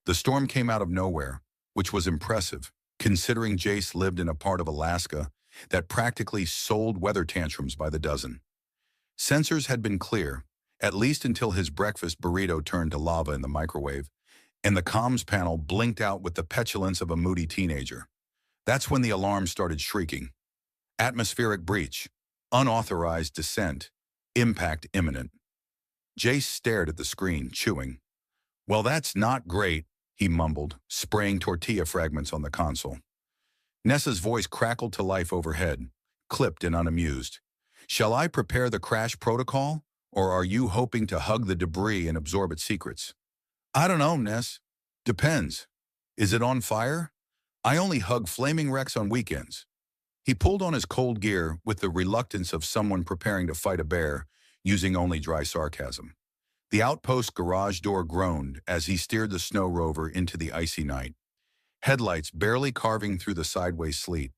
The storm came out of nowhere, which was impressive, considering Jace lived in a part of Alaska that practically sold weather tantrums by the dozen. Sensors had been clear, at least until his breakfast burrito turned to lava in the microwave, and the comms panel blinked out with the petulance of a moody teenager. That's when the alarm started shrieking. Atmospheric breach, unauthorized descent, impact imminent. Jace stared at the screen, chewing. Well, that's not great, he mumbled, spraying tortilla fragments on the console. Nessa's voice crackled to life overhead, clipped and unamused. Shall I prepare the crash protocol, or are you hoping to hug the debris and absorb its secrets? I don't know, Ness. Depends. Is it on fire? I only hug flaming wrecks on weekends. He pulled on his cold gear with the reluctance of someone preparing to fight a bear, using only dry sarcasm. The outpost garage door groaned as he steered the snow rover into the icy night, headlights barely carving through the sideways sleet.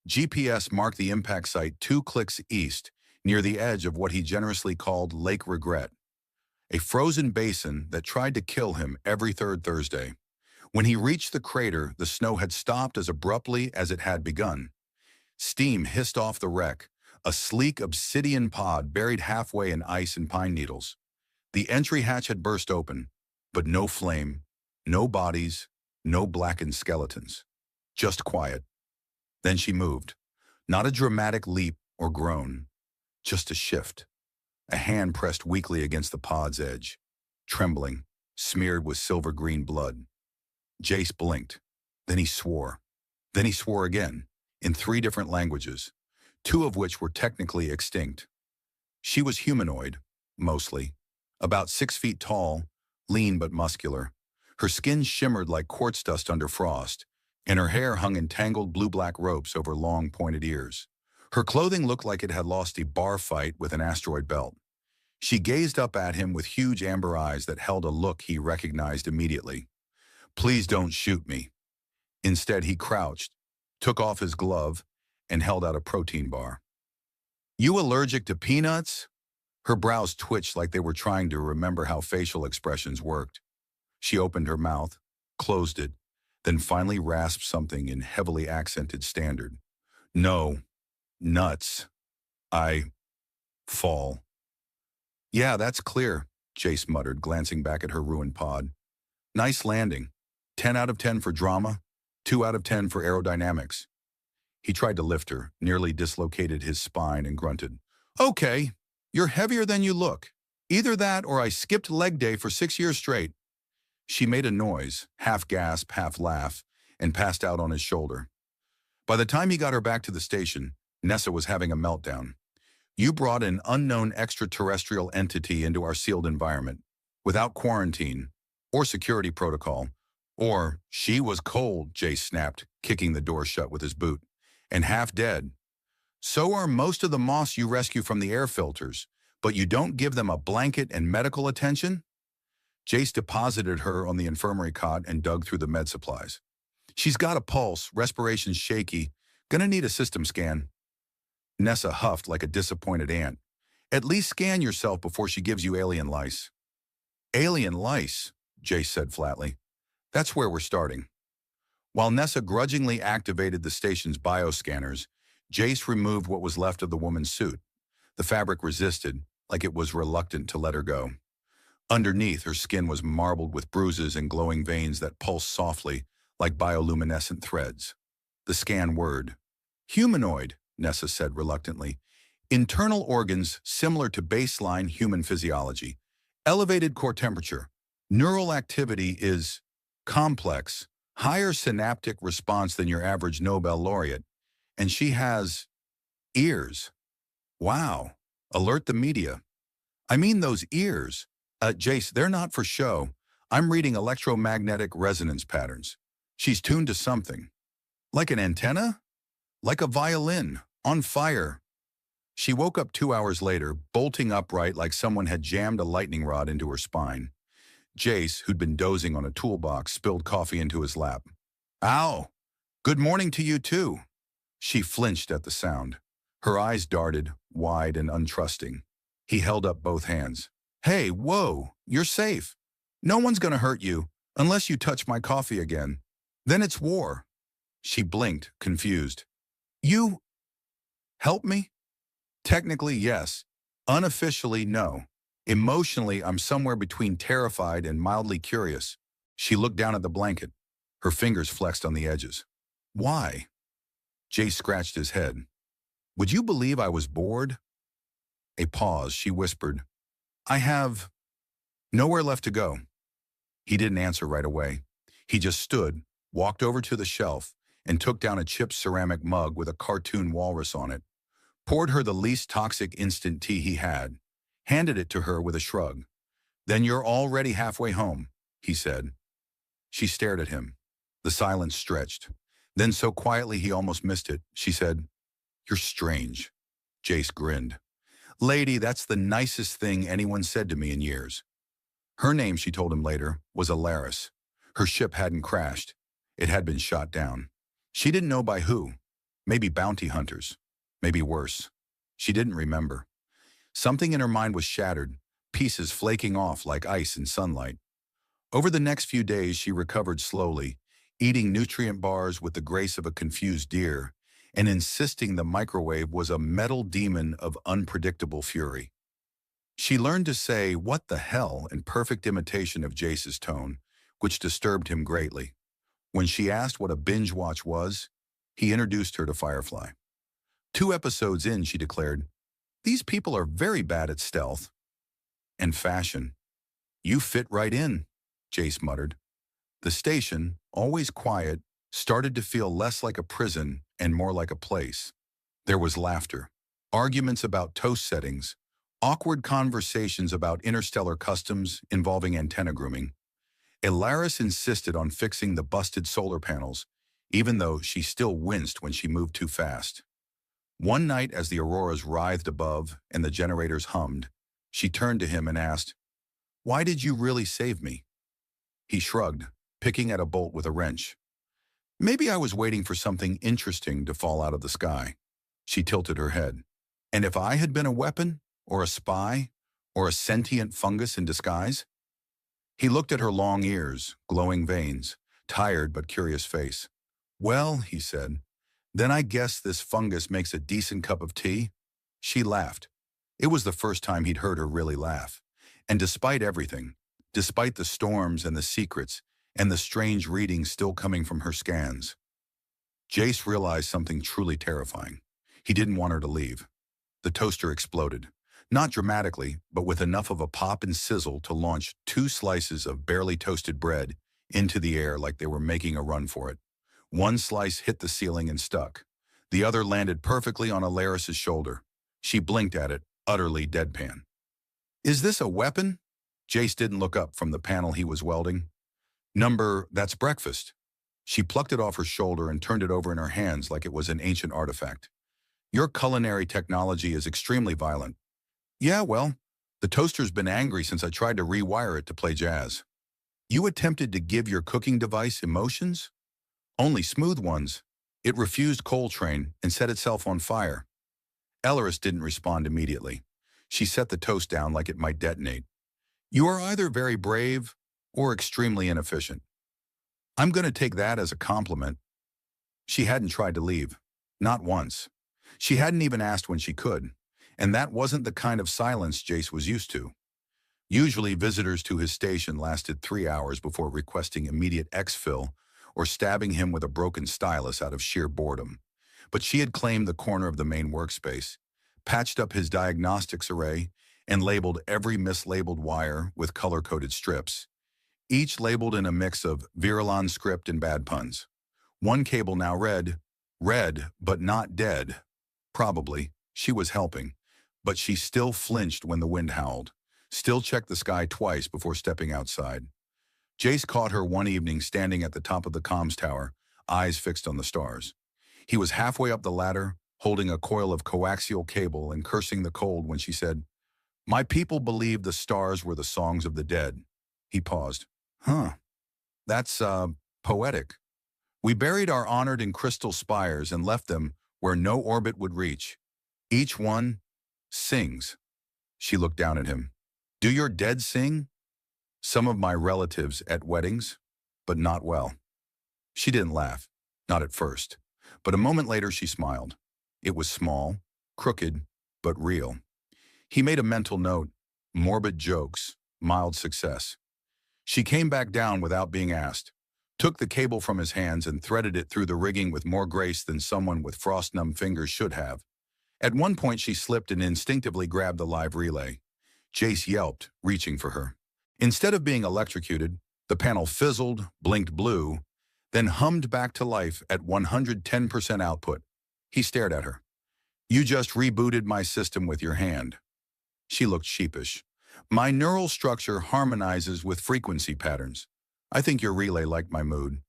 GPS marked the impact site 2 clicks east, near the edge of what he generously called Lake Regret, a frozen basin that tried to kill him every third Thursday. When he reached the crater, the snow had stopped as abruptly as it had begun. Steam hissed off the wreck, a sleek obsidian pod buried halfway in ice and pine needles. The entry hatch had burst open, but no flame, no bodies, no blackened skeletons. Just quiet. Then she moved. Not a dramatic leap or groan, just a shift. A hand pressed weakly against the pod's edge, trembling, smeared with silver-green blood. Jace blinked. Then he swore. Then he swore again, in 3 different languages, 2 of which were technically extinct. She was humanoid, mostly, about 6 feet tall, lean but muscular. Her skin shimmered like quartz dust under frost, and her hair hung in tangled blue-black ropes over long, pointed ears. Her clothing looked like it had lost a bar fight with an asteroid belt. She gazed up at him with huge amber eyes that held a look he recognized immediately. Please don't shoot me. Instead, he crouched, took off his glove, and held out a protein bar. You allergic to peanuts? Her brows twitched like they were trying to remember how facial expressions worked. She opened her mouth, closed it, then finally rasped something in heavily accented standard. No. Nuts. I fall. Yeah, that's clear, Jace muttered, glancing back at her ruined pod. Nice landing. 10 out of 10 for drama, 2 out of 10 for aerodynamics. He tried to lift her, nearly dislocated his spine, and grunted. Okay, you're heavier than you look. Either that or I skipped leg day for 6 years straight. She made a noise, half gasp, half laugh, and passed out on his shoulder. By the time he got her back to the station, Nessa was having a meltdown. You brought an unknown extraterrestrial entity into our sealed environment, without quarantine, or security protocol, or she was cold, Jace snapped, kicking the door shut with his boot, and half dead. So are most of the moths you rescue from the air filters, but you don't give them a blanket and medical attention? Jace deposited her on the infirmary cot and dug through the med supplies. She's got a pulse, respiration's shaky, gonna need a system scan. Nessa huffed like a disappointed ant. At least scan yourself before she gives you alien lice. Alien lice, Jace said flatly. That's where we're starting. While Nessa grudgingly activated the station's bioscanners, Jace removed what was left of the woman's suit. The fabric resisted, like it was reluctant to let her go. Underneath, her skin was marbled with bruises and glowing veins that pulsed softly, like bioluminescent threads. The scan word. Humanoid, Nessa said reluctantly. Internal organs similar to baseline human physiology. Elevated core temperature. Neural activity is complex, higher synaptic response than your average Nobel laureate. And she has ears. Wow. Alert the media. I mean those ears. Jace, they're not for show. I'm reading electromagnetic resonance patterns. She's tuned to something. Like an antenna? Like a violin, on fire. She woke up 2 hours later, bolting upright like someone had jammed a lightning rod into her spine. Jace, who'd been dozing on a toolbox, spilled coffee into his lap. Ow! Good morning to you too. She flinched at the sound. Her eyes darted, wide and untrusting. He held up both hands. Hey, whoa, you're safe. No one's gonna hurt you. Unless you touch my coffee again. Then it's war. She blinked, confused. You help me? Technically, yes. Unofficially, no. Emotionally, I'm somewhere between terrified and mildly curious. She looked down at the blanket. Her fingers flexed on the edges. Why? Jay scratched his head. Would you believe I was bored? A pause, she whispered. I have nowhere left to go. He didn't answer right away. He just stood, walked over to the shelf, and took down a chipped ceramic mug with a cartoon walrus on it, poured her the least toxic instant tea he had, handed it to her with a shrug. Then you're already halfway home, he said. She stared at him. The silence stretched. Then so quietly he almost missed it, she said, You're strange. Jace grinned. Lady, that's the nicest thing anyone said to me in years. Her name, she told him later, was Alaris. Her ship hadn't crashed. It had been shot down. She didn't know by who. Maybe bounty hunters. Maybe worse. She didn't remember. Something in her mind was shattered, pieces flaking off like ice in sunlight. Over the next few days, she recovered slowly, eating nutrient bars with the grace of a confused deer, and insisting the microwave was a metal demon of unpredictable fury. She learned to say, what the hell, in perfect imitation of Jace's tone, which disturbed him greatly. When she asked what a binge watch was, he introduced her to Firefly. 2 episodes in, she declared, These people are very bad at stealth. And fashion. You fit right in, Jace muttered. The station, always quiet, started to feel less like a prison and more like a place. There was laughter, arguments about toast settings, awkward conversations about interstellar customs involving antenna grooming. Alaris insisted on fixing the busted solar panels, even though she still winced when she moved too fast. One night, as the auroras writhed above and the generators hummed, she turned to him and asked, Why did you really save me? He shrugged, picking at a bolt with a wrench. Maybe I was waiting for something interesting to fall out of the sky. She tilted her head. And if I had been a weapon, or a spy, or a sentient fungus in disguise? He looked at her long ears, glowing veins, tired but curious face. Well, he said, then I guess this fungus makes a decent cup of tea? She laughed. It was the first time he'd heard her really laugh. And despite everything, despite the storms and the secrets, and the strange readings still coming from her scans, Jace realized something truly terrifying. He didn't want her to leave. The toaster exploded. Not dramatically, but with enough of a pop and sizzle to launch 2 slices of barely toasted bread into the air like they were making a run for it. One slice hit the ceiling and stuck. The other landed perfectly on Alaris's shoulder. She blinked at it, utterly deadpan. Is this a weapon? Jace didn't look up from the panel he was welding. That's breakfast. She plucked it off her shoulder and turned it over in her hands like it was an ancient artifact. Your culinary technology is extremely violent. Yeah, well, the toaster's been angry since I tried to rewire it to play jazz. You attempted to give your cooking device emotions? Only smooth ones. It refused Coltrane and set itself on fire. Alaris didn't respond immediately. She set the toast down like it might detonate. You are either very brave or extremely inefficient. I'm going to take that as a compliment. She hadn't tried to leave. Not once. She hadn't even asked when she could. And that wasn't the kind of silence Jace was used to. Usually, visitors to his station lasted 3 hours before requesting immediate exfil or stabbing him with a broken stylus out of sheer boredom. But she had claimed the corner of the main workspace, patched up his diagnostics array, and labeled every mislabeled wire with color-coded strips, each labeled in a mix of Virulon script and bad puns. One cable now read, "Red, but not dead." Probably, she was helping. But she still flinched when the wind howled, still checked the sky twice before stepping outside. Jace caught her one evening standing at the top of the comms tower, eyes fixed on the stars. He was halfway up the ladder, holding a coil of coaxial cable and cursing the cold when she said, My people believed the stars were the songs of the dead. He paused. Huh. That's, poetic. We buried our honored in crystal spires and left them where no orbit would reach. Each one sings. She looked down at him. Do your dead sing? Some of my relatives at weddings. but not well. She didn't laugh, not at first, but a moment later she smiled. It was small, crooked, but real. He made a mental note, morbid jokes, mild success. She came back down without being asked, took the cable from his hands and threaded it through the rigging with more grace than someone with frost-numb fingers should have. At one point she slipped and instinctively grabbed the live relay. Jace yelped, reaching for her. Instead of being electrocuted, the panel fizzled, blinked blue, then hummed back to life at 110% output. He stared at her. "You just rebooted my system with your hand." She looked sheepish. "My neural structure harmonizes with frequency patterns. I think your relay liked my mood."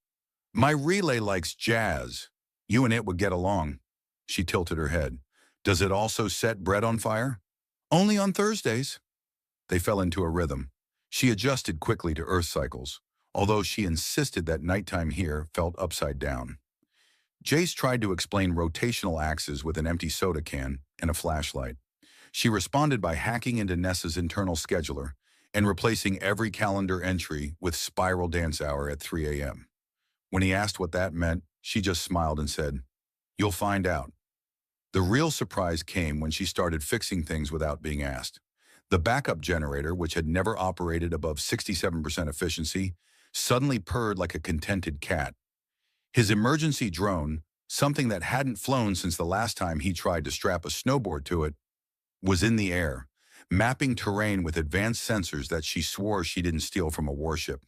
"My relay likes jazz. You and it would get along." She tilted her head. "Does it also set bread on fire?" "Only on Thursdays." They fell into a rhythm. She adjusted quickly to Earth cycles, although she insisted that nighttime here felt upside down. Jace tried to explain rotational axes with an empty soda can and a flashlight. She responded by hacking into Nessa's internal scheduler and replacing every calendar entry with spiral dance hour at 3 a.m. When he asked what that meant, she just smiled and said, "You'll find out." The real surprise came when she started fixing things without being asked. The backup generator, which had never operated above 67% efficiency, suddenly purred like a contented cat. His emergency drone, something that hadn't flown since the last time he tried to strap a snowboard to it, was in the air, mapping terrain with advanced sensors that she swore she didn't steal from a warship.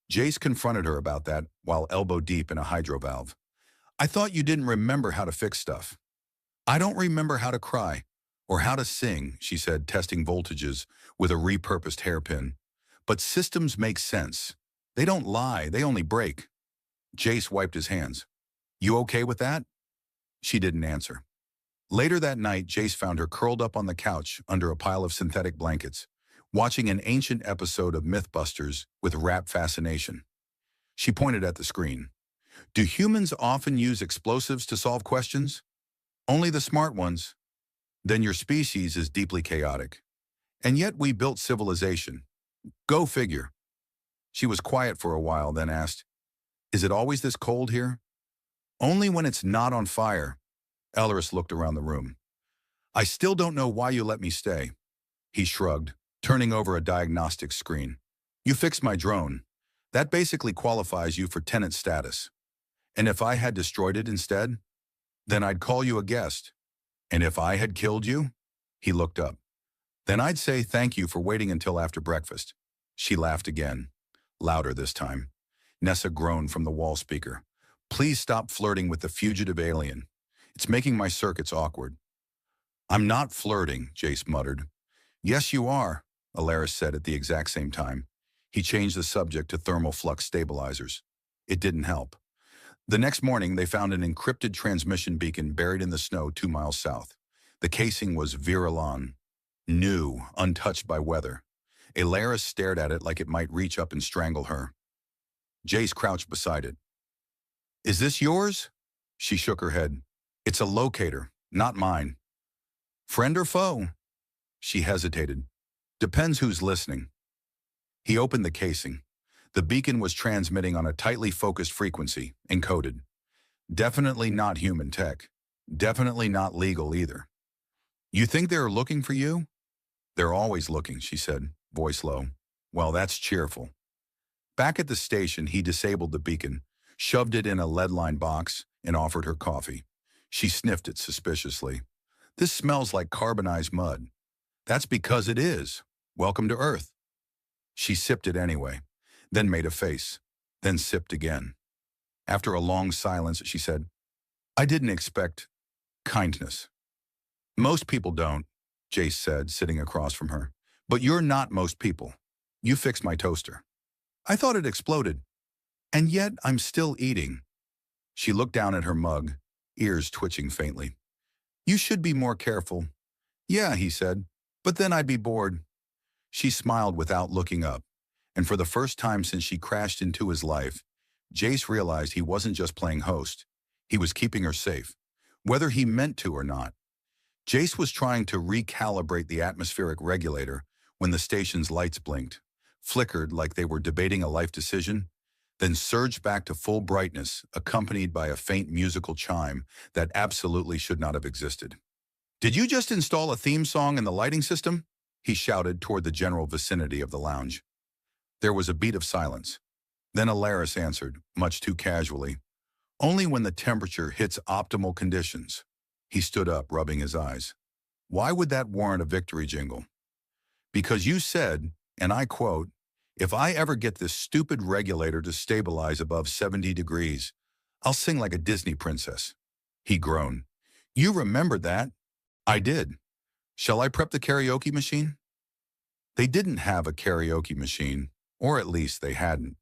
Jace confronted her about that while elbow deep in a hydrovalve. "I thought you didn't remember how to fix stuff." "I don't remember how to cry or how to sing," she said, testing voltages with a repurposed hairpin. "But systems make sense. They don't lie, they only break." Jace wiped his hands. "You okay with that?" She didn't answer. Later that night, Jace found her curled up on the couch under a pile of synthetic blankets, watching an ancient episode of Mythbusters with rapt fascination. She pointed at the screen. "Do humans often use explosives to solve questions?" "Only the smart ones." "Then your species is deeply chaotic. And yet we built civilization. Go figure." She was quiet for a while, then asked, "Is it always this cold here?" "Only when it's not on fire." Elleris looked around the room. "I still don't know why you let me stay." He shrugged, turning over a diagnostic screen. "You fixed my drone. That basically qualifies you for tenant status. And if I had destroyed it instead, then I'd call you a guest. And if I had killed you?" He looked up. "Then I'd say thank you for waiting until after breakfast." She laughed again, louder this time. Nessa groaned from the wall speaker. "Please stop flirting with the fugitive alien. It's making my circuits awkward." "I'm not flirting," Jace muttered. "Yes, you are," Alaris said at the exact same time. He changed the subject to thermal flux stabilizers. It didn't help. The next morning, they found an encrypted transmission beacon buried in the snow 2 miles south. The casing was Virulon, new, untouched by weather. Alaris stared at it like it might reach up and strangle her. Jace crouched beside it. "Is this yours?" She shook her head. "It's a locator, not mine." "Friend or foe?" She hesitated. "Depends who's listening." He opened the casing. The beacon was transmitting on a tightly focused frequency, encoded. Definitely not human tech. Definitely not legal either. "You think they're looking for you?" "They're always looking," she said, voice low. "Well, that's cheerful." Back at the station, he disabled the beacon, shoved it in a lead-lined box, and offered her coffee. She sniffed it suspiciously. "This smells like carbonized mud." "That's because it is. Welcome to Earth." She sipped it anyway, then made a face, then sipped again. After a long silence, she said, "I didn't expect kindness." "Most people don't," Jace said, sitting across from her. "But you're not most people. You fixed my toaster. I thought it exploded. And yet I'm still eating." She looked down at her mug, ears twitching faintly. "You should be more careful." "Yeah," he said, "but then I'd be bored." She smiled without looking up, and for the first time since she crashed into his life, Jace realized he wasn't just playing host. He was keeping her safe, whether he meant to or not. Jace was trying to recalibrate the atmospheric regulator when the station's lights blinked, flickered like they were debating a life decision, then surged back to full brightness, accompanied by a faint musical chime that absolutely should not have existed. "Did you just install a theme song in the lighting system?" he shouted toward the general vicinity of the lounge. There was a beat of silence. Then Alaris answered, much too casually, "Only when the temperature hits optimal conditions." He stood up, rubbing his eyes. "Why would that warrant a victory jingle?" "Because you said, and I quote, 'If I ever get this stupid regulator to stabilize above 70 degrees, I'll sing like a Disney princess.'" He groaned. "You remembered that?" "I did. Shall I prep the karaoke machine?" They didn't have a karaoke machine, or at least they hadn't.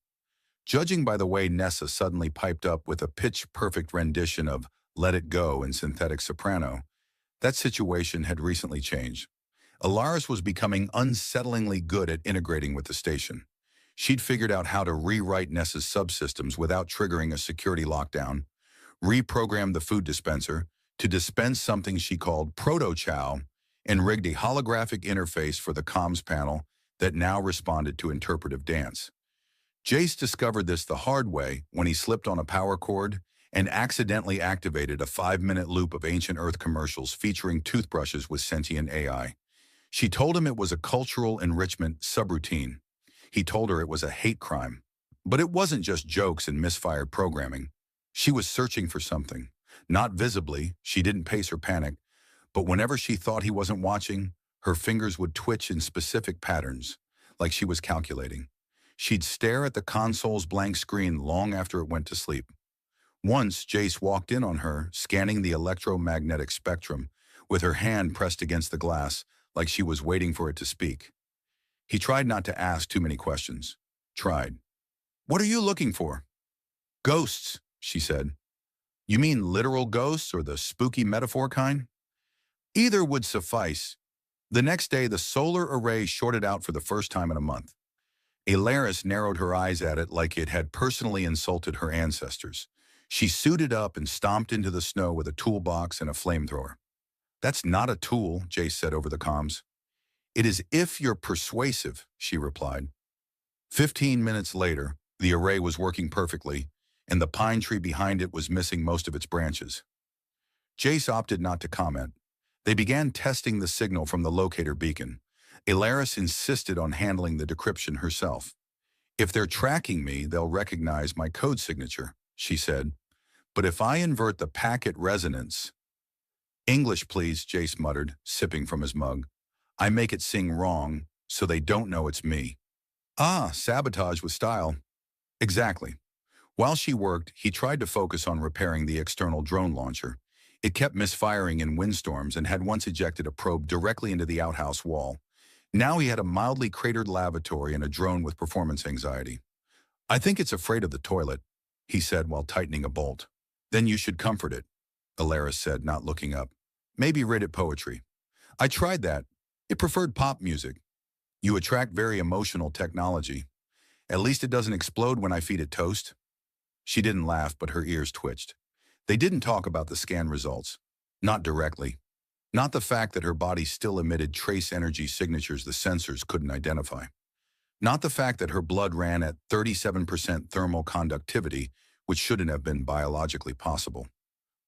Judging by the way Nessa suddenly piped up with a pitch-perfect rendition of "Let It Go" in synthetic soprano, that situation had recently changed. Alaris was becoming unsettlingly good at integrating with the station. She'd figured out how to rewrite Nessa's subsystems without triggering a security lockdown, reprogrammed the food dispenser to dispense something she called proto-chow, and rigged a holographic interface for the comms panel that now responded to interpretive dance. Jace discovered this the hard way when he slipped on a power cord and accidentally activated a 5-minute loop of ancient Earth commercials featuring toothbrushes with sentient AI. She told him it was a cultural enrichment subroutine. He told her it was a hate crime. But it wasn't just jokes and misfired programming. She was searching for something. Not visibly, she didn't pace or panic, but whenever she thought he wasn't watching, her fingers would twitch in specific patterns, like she was calculating. She'd stare at the console's blank screen long after it went to sleep. Once, Jace walked in on her, scanning the electromagnetic spectrum, with her hand pressed against the glass, like she was waiting for it to speak. He tried not to ask too many questions. Tried. "What are you looking for?" "Ghosts," she said. "You mean literal ghosts or the spooky metaphor kind?" "Either would suffice." The next day, the solar array shorted out for the first time in a month. Alaris narrowed her eyes at it like it had personally insulted her ancestors. She suited up and stomped into the snow with a toolbox and a flamethrower. "That's not a tool," Jace said over the comms. "It is if you're persuasive," she replied. 15 minutes later, the array was working perfectly, and the pine tree behind it was missing most of its branches. Jace opted not to comment. They began testing the signal from the locator beacon. Alaris insisted on handling the decryption herself. "If they're tracking me, they'll recognize my code signature," she said. "But if I invert the packet resonance—" "English, please," Jace muttered, sipping from his mug. "I make it sing wrong, so they don't know it's me." "Ah, sabotage with style." "Exactly." While she worked, he tried to focus on repairing the external drone launcher. It kept misfiring in windstorms and had once ejected a probe directly into the outhouse wall. Now he had a mildly cratered lavatory and a drone with performance anxiety. "I think it's afraid of the toilet," he said while tightening a bolt. "Then you should comfort it," Alaris said, not looking up. "Maybe read it poetry." "I tried that. It preferred pop music." "You attract very emotional technology. At least it doesn't explode when I feed it toast." She didn't laugh, but her ears twitched. They didn't talk about the scan results. Not directly. Not the fact that her body still emitted trace energy signatures the sensors couldn't identify. Not the fact that her blood ran at 37% thermal conductivity, which shouldn't have been biologically possible.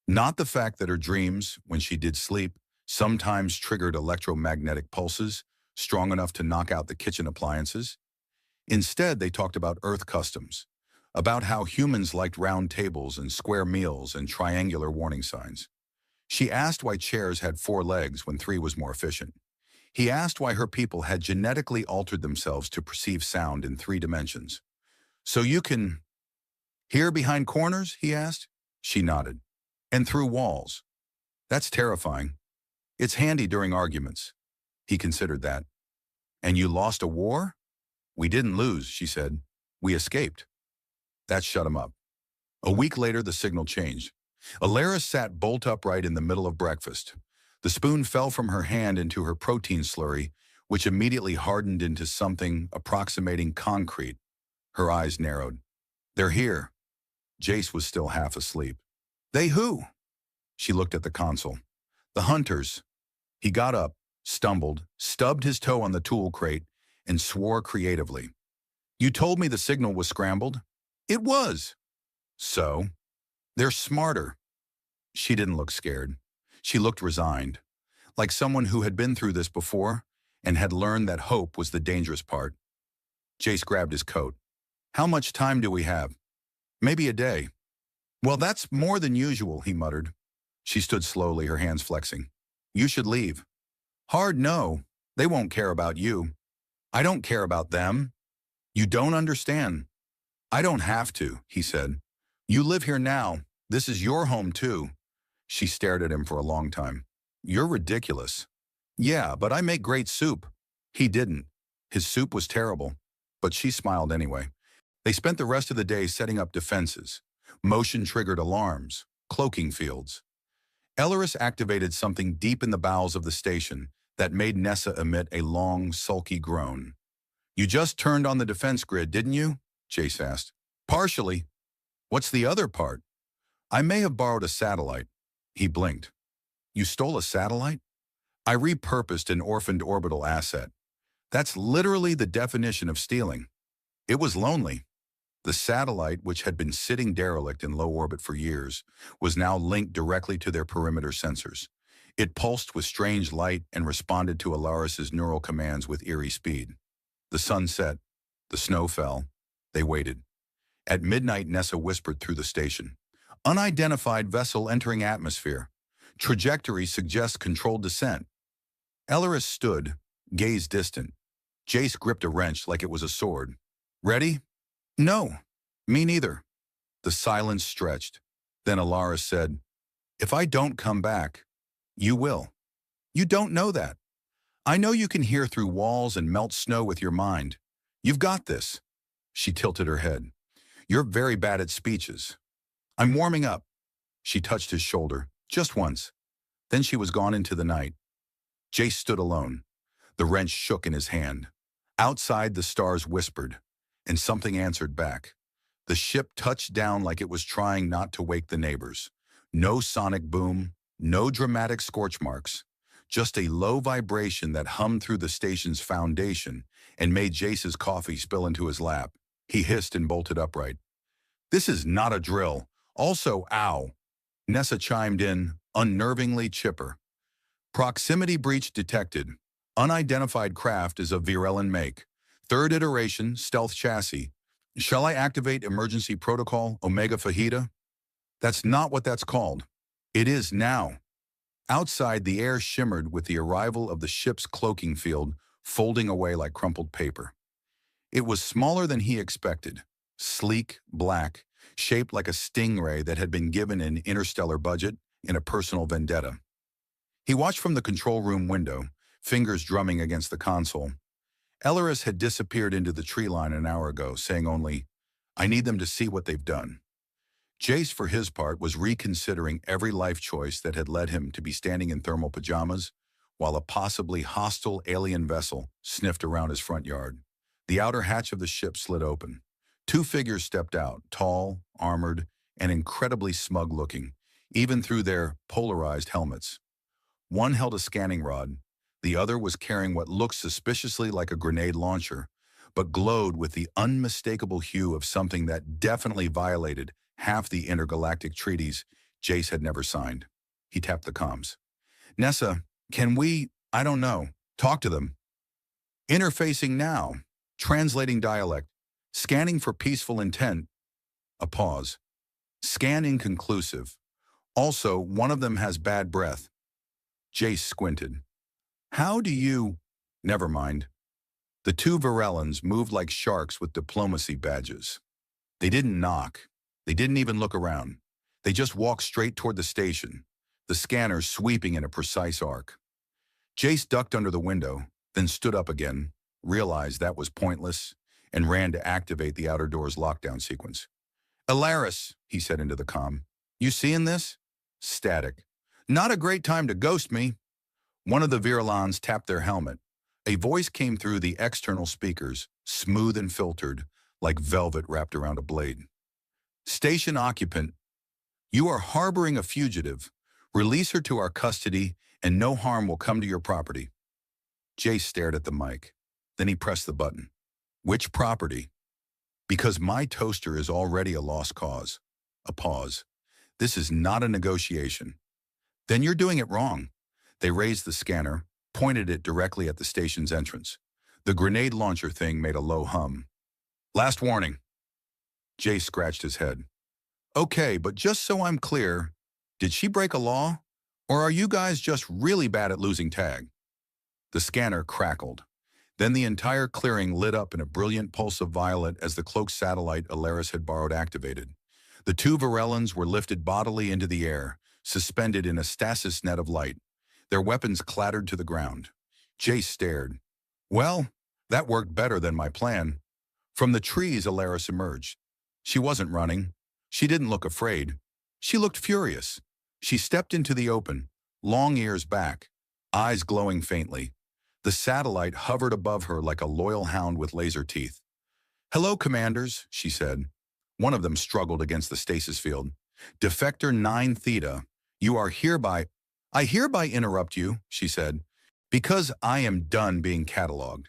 Not the fact that her dreams, when she did sleep, sometimes triggered electromagnetic pulses, strong enough to knock out the kitchen appliances. Instead, they talked about Earth customs, about how humans liked round tables and square meals and triangular warning signs. She asked why chairs had 4 legs when 3 was more efficient. He asked why her people had genetically altered themselves to perceive sound in 3 dimensions. "So you can hear behind corners?" he asked. She nodded. "And through walls." "That's terrifying." "It's handy during arguments." He considered that. "And you lost a war?" "We didn't lose," she said. "We escaped." That shut him up. A week later, the signal changed. Alaris sat bolt upright in the middle of breakfast. The spoon fell from her hand into her protein slurry, which immediately hardened into something approximating concrete. Her eyes narrowed. "They're here." Jace was still half asleep. "They who?" She looked at the console. "The hunters." He got up, stumbled, stubbed his toe on the tool crate, and swore creatively. "You told me the signal was scrambled?" It was. So, they're smarter. She didn't look scared. She looked resigned, like someone who had been through this before and had learned that hope was the dangerous part. Jace grabbed his coat. How much time do we have? Maybe a day. Well, that's more than usual, he muttered. She stood slowly, her hands flexing. You should leave. Hard no. They won't care about you. I don't care about them. You don't understand. I don't have to, he said. You live here now. This is your home too. She stared at him for a long time. You're ridiculous. Yeah, but I make great soup. He didn't. His soup was terrible. But she smiled anyway. They spent the rest of the day setting up defenses, motion-triggered alarms, cloaking fields. Elleris activated something deep in the bowels of the station that made Nessa emit a long, sulky groan. You just turned on the defense grid, didn't you? Jace asked. Partially. What's the other part? I may have borrowed a satellite. He blinked. You stole a satellite? I repurposed an orphaned orbital asset. That's literally the definition of stealing. It was lonely. The satellite, which had been sitting derelict in low orbit for years, was now linked directly to their perimeter sensors. It pulsed with strange light and responded to Alaris's neural commands with eerie speed. The sun set. The snow fell. They waited. At midnight, Nessa whispered through the station. Unidentified vessel entering atmosphere. Trajectory suggests controlled descent. Elleris stood, gaze distant. Jace gripped a wrench like it was a sword. Ready? No, me neither. The silence stretched. Then Alaris said, If I don't come back, you will. You don't know that. I know you can hear through walls and melt snow with your mind. You've got this. She tilted her head. You're very bad at speeches. I'm warming up. She touched his shoulder, just once. Then she was gone into the night. Jace stood alone. The wrench shook in his hand. Outside, the stars whispered, and something answered back. The ship touched down like it was trying not to wake the neighbors. No sonic boom, no dramatic scorch marks, just a low vibration that hummed through the station's foundation and made Jace's coffee spill into his lap. He hissed and bolted upright. This is not a drill. Also, ow. Nessa chimed in, unnervingly chipper. Proximity breach detected. Unidentified craft is of Virellan make. Third iteration, stealth chassis. Shall I activate emergency protocol, Omega Fajita? That's not what that's called. It is now. Outside, the air shimmered with the arrival of the ship's cloaking field, folding away like crumpled paper. It was smaller than he expected. Sleek, black, shaped like a stingray that had been given an interstellar budget in a personal vendetta. He watched from the control room window, fingers drumming against the console. Elleris had disappeared into the tree line an hour ago, saying only, I need them to see what they've done. Jace, for his part, was reconsidering every life choice that had led him to be standing in thermal pajamas while a possibly hostile alien vessel sniffed around his front yard. The outer hatch of the ship slid open. Two figures stepped out, tall, armored, and incredibly smug-looking, even through their polarized helmets. One held a scanning rod. The other was carrying what looked suspiciously like a grenade launcher, but glowed with the unmistakable hue of something that definitely violated half the intergalactic treaties Jace had never signed. He tapped the comms. Nessa, can we, I don't know, talk to them? Interfacing now. Translating dialect. Scanning for peaceful intent. A pause. Scan inconclusive. Also, one of them has bad breath. Jace squinted. How do you... Never mind. The two Virellans moved like sharks with diplomacy badges. They didn't knock. They didn't even look around. They just walked straight toward the station, the scanner sweeping in a precise arc. Jace ducked under the window, then stood up again, realized that was pointless, and ran to activate the outer door's lockdown sequence. Alaris, he said into the comm, you seeing this? Static. Not a great time to ghost me. One of the Virellans tapped their helmet. A voice came through the external speakers, smooth and filtered, like velvet wrapped around a blade. Station occupant, you are harboring a fugitive. Release her to our custody, and no harm will come to your property. Jace stared at the mic. Then he pressed the button. Which property? Because my toaster is already a lost cause. A pause. This is not a negotiation. Then you're doing it wrong. They raised the scanner, pointed it directly at the station's entrance. The grenade launcher thing made a low hum. Last warning. Jay scratched his head. Okay, but just so I'm clear, did she break a law? Or are you guys just really bad at losing tag? The scanner crackled. Then the entire clearing lit up in a brilliant pulse of violet as the cloaked satellite Alaris had borrowed activated. The two Varellans were lifted bodily into the air, suspended in a stasis net of light. Their weapons clattered to the ground. Jace stared. Well, that worked better than my plan. From the trees, Alaris emerged. She wasn't running. She didn't look afraid. She looked furious. She stepped into the open, long ears back, eyes glowing faintly. The satellite hovered above her like a loyal hound with laser teeth. Hello, commanders, she said. One of them struggled against the stasis field. Defector 9 Theta, you are hereby... I hereby interrupt you, she said, because I am done being cataloged.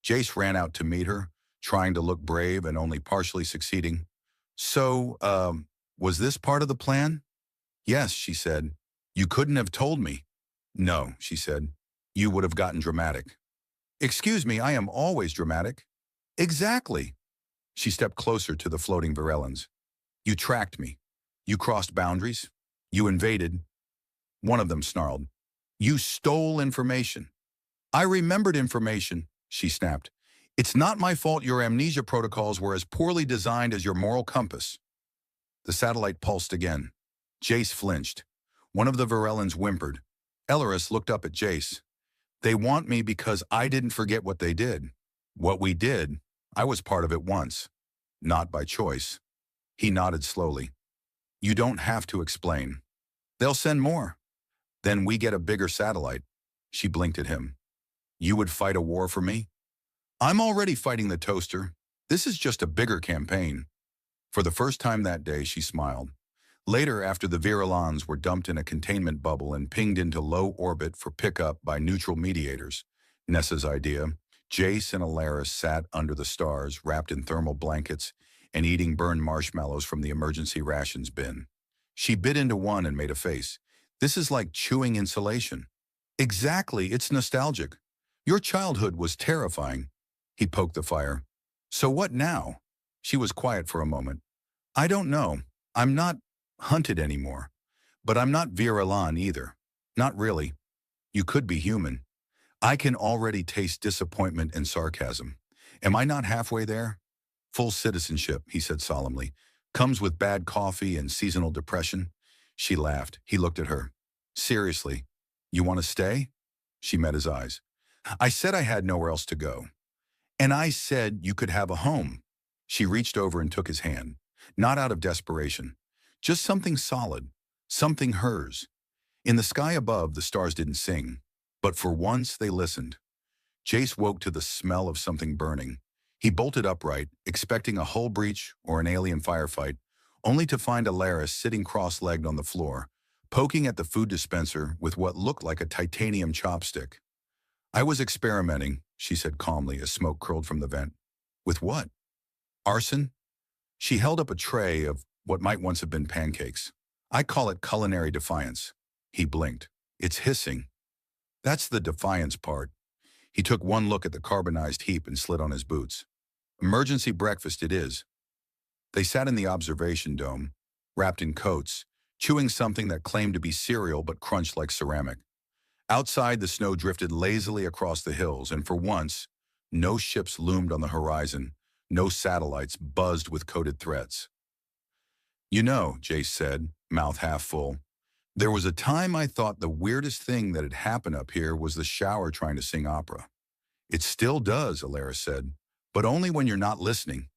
Jace ran out to meet her, trying to look brave and only partially succeeding. So, was this part of the plan? Yes, she said. You couldn't have told me. No, she said. You would have gotten dramatic. Excuse me, I am always dramatic. Exactly. She stepped closer to the floating Varellans. You tracked me. You crossed boundaries. You invaded. One of them snarled. You stole information. I remembered information, she snapped. It's not my fault your amnesia protocols were as poorly designed as your moral compass. The satellite pulsed again. Jace flinched. One of the Varellans whimpered. Alaris looked up at Jace. They want me because I didn't forget what they did. What we did, I was part of it once. Not by choice. He nodded slowly. You don't have to explain. They'll send more. Then we get a bigger satellite. She blinked at him. You would fight a war for me? I'm already fighting the toaster. This is just a bigger campaign. For the first time that day, she smiled. Later, after the Virulons were dumped in a containment bubble and pinged into low orbit for pickup by neutral mediators, Nessa's idea, Jace and Alaris sat under the stars, wrapped in thermal blankets, and eating burned marshmallows from the emergency rations bin. She bit into one and made a face. This is like chewing insulation. Exactly, it's nostalgic. Your childhood was terrifying. He poked the fire. So what now? She was quiet for a moment. I don't know. I'm not hunted anymore. But I'm not Virulon either. Not really. You could be human. I can already taste disappointment and sarcasm. Am I not halfway there? Full citizenship, he said solemnly, comes with bad coffee and seasonal depression. She laughed. He looked at her. Seriously, you want to stay? She met his eyes. I said I had nowhere else to go. And I said you could have a home. She reached over and took his hand, not out of desperation, just something solid, something hers. In the sky above, the stars didn't sing, but for once they listened. Jace woke to the smell of something burning. He bolted upright, expecting a hull breach or an alien firefight, only to find Alaris sitting cross-legged on the floor, poking at the food dispenser with what looked like a titanium chopstick. I was experimenting, she said calmly as smoke curled from the vent. With what? Arson? She held up a tray of what might once have been pancakes. I call it culinary defiance. He blinked. It's hissing. That's the defiance part. He took one look at the carbonized heap and slid on his boots. Emergency breakfast it is. They sat in the observation dome, wrapped in coats, chewing something that claimed to be cereal but crunched like ceramic. Outside, the snow drifted lazily across the hills, and for once, no ships loomed on the horizon, no satellites buzzed with coded threats. You know, Jace said, mouth half full, there was a time I thought the weirdest thing that had happened up here was the shower trying to sing opera. It still does, Alaris said, but only when you're not listening.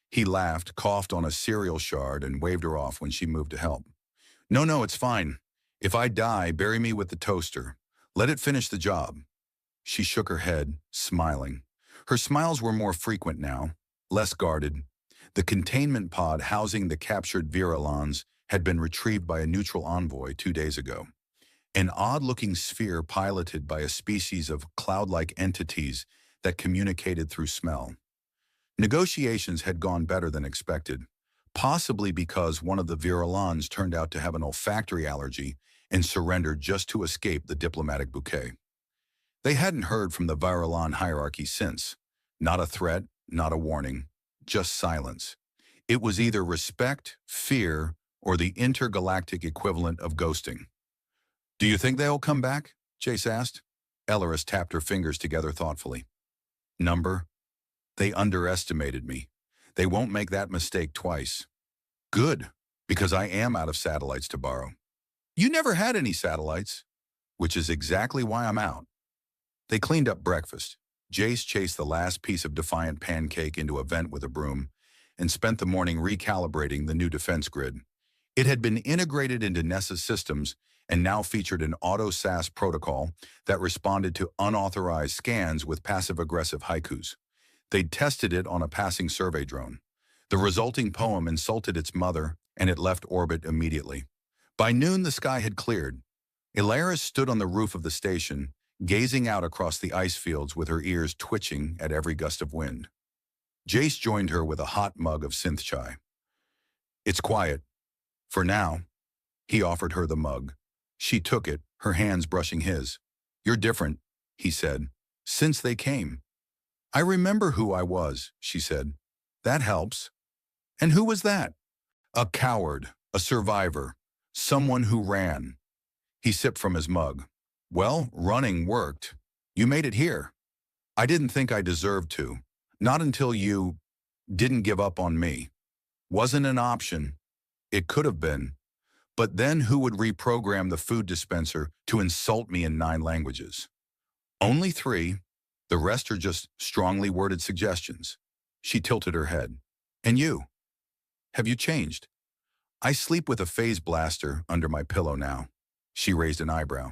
He laughed, coughed on a cereal shard, and waved her off when she moved to help. No, it's fine. If I die, bury me with the toaster. Let it finish the job. She shook her head, smiling. Her smiles were more frequent now, less guarded. The containment pod housing the captured Virulons had been retrieved by a neutral envoy 2 days ago. An odd-looking sphere piloted by a species of cloud-like entities that communicated through smell. Negotiations had gone better than expected, possibly because one of the Virulans turned out to have an olfactory allergy and surrendered just to escape the diplomatic bouquet. They hadn't heard from the Virulan hierarchy since. Not a threat, not a warning, just silence. It was either respect, fear, or the intergalactic equivalent of ghosting. "Do you think they'll come back?" Jace asked. Elleris tapped her fingers together thoughtfully. "Number? They underestimated me. They won't make that mistake twice." "Good, because I am out of satellites to borrow." "You never had any satellites." "Which is exactly why I'm out." They cleaned up breakfast. Jace chased the last piece of Defiant pancake into a vent with a broom and spent the morning recalibrating the new defense grid. It had been integrated into Nessa's systems and now featured an auto-SAS protocol that responded to unauthorized scans with passive-aggressive haikus. They'd tested it on a passing survey drone. The resulting poem insulted its mother, and it left orbit immediately. By noon, the sky had cleared. Elleris stood on the roof of the station, gazing out across the ice fields with her ears twitching at every gust of wind. Jace joined her with a hot mug of synth chai. "It's quiet. For now." He offered her the mug. She took it, her hands brushing his. "You're different," he said, "since they came." "I remember who I was," she said. "That helps." "And who was that?" "A coward, a survivor, someone who ran." He sipped from his mug. "Well, running worked. You made it here. I didn't think I deserved to. Not until you didn't give up on me. Wasn't an option. It could have been. But then who would reprogram the food dispenser to insult me in 9 languages? Only 3. The rest are just strongly worded suggestions." She tilted her head. "And you? Have you changed?" "I sleep with a phase blaster under my pillow now." She raised an eyebrow.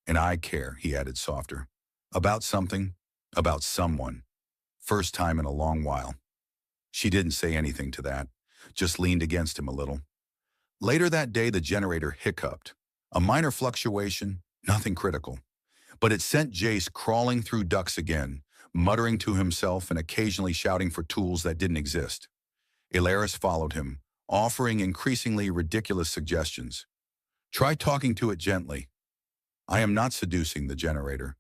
"And I care," he added softer. "About something, about someone. First time in a long while." She didn't say anything to that, just leaned against him a little. Later that day, the generator hiccuped. A minor fluctuation, nothing critical. But it sent Jace crawling through ducts again, muttering to himself and occasionally shouting for tools that didn't exist. Elleris followed him, offering increasingly ridiculous suggestions. "Try talking to it gently." "I am not seducing the generator."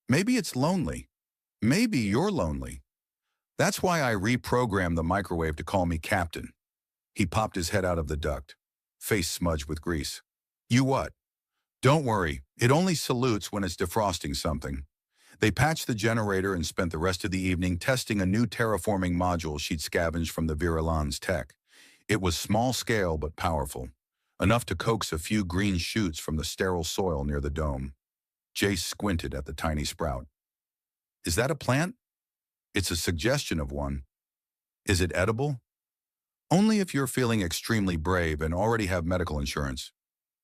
"Maybe it's lonely. Maybe you're lonely." "That's why I reprogrammed the microwave to call me Captain." He popped his head out of the duct, face smudged with grease. "You what?" "Don't worry, it only salutes when it's defrosting something." They patched the generator and spent the rest of the evening testing a new terraforming module she'd scavenged from the Virulan's tech. It was small-scale but powerful, enough to coax a few green shoots from the sterile soil near the dome. Jace squinted at the tiny sprout. "Is that a plant?" "It's a suggestion of one." "Is it edible?" "Only if you're feeling extremely brave and already have medical insurance."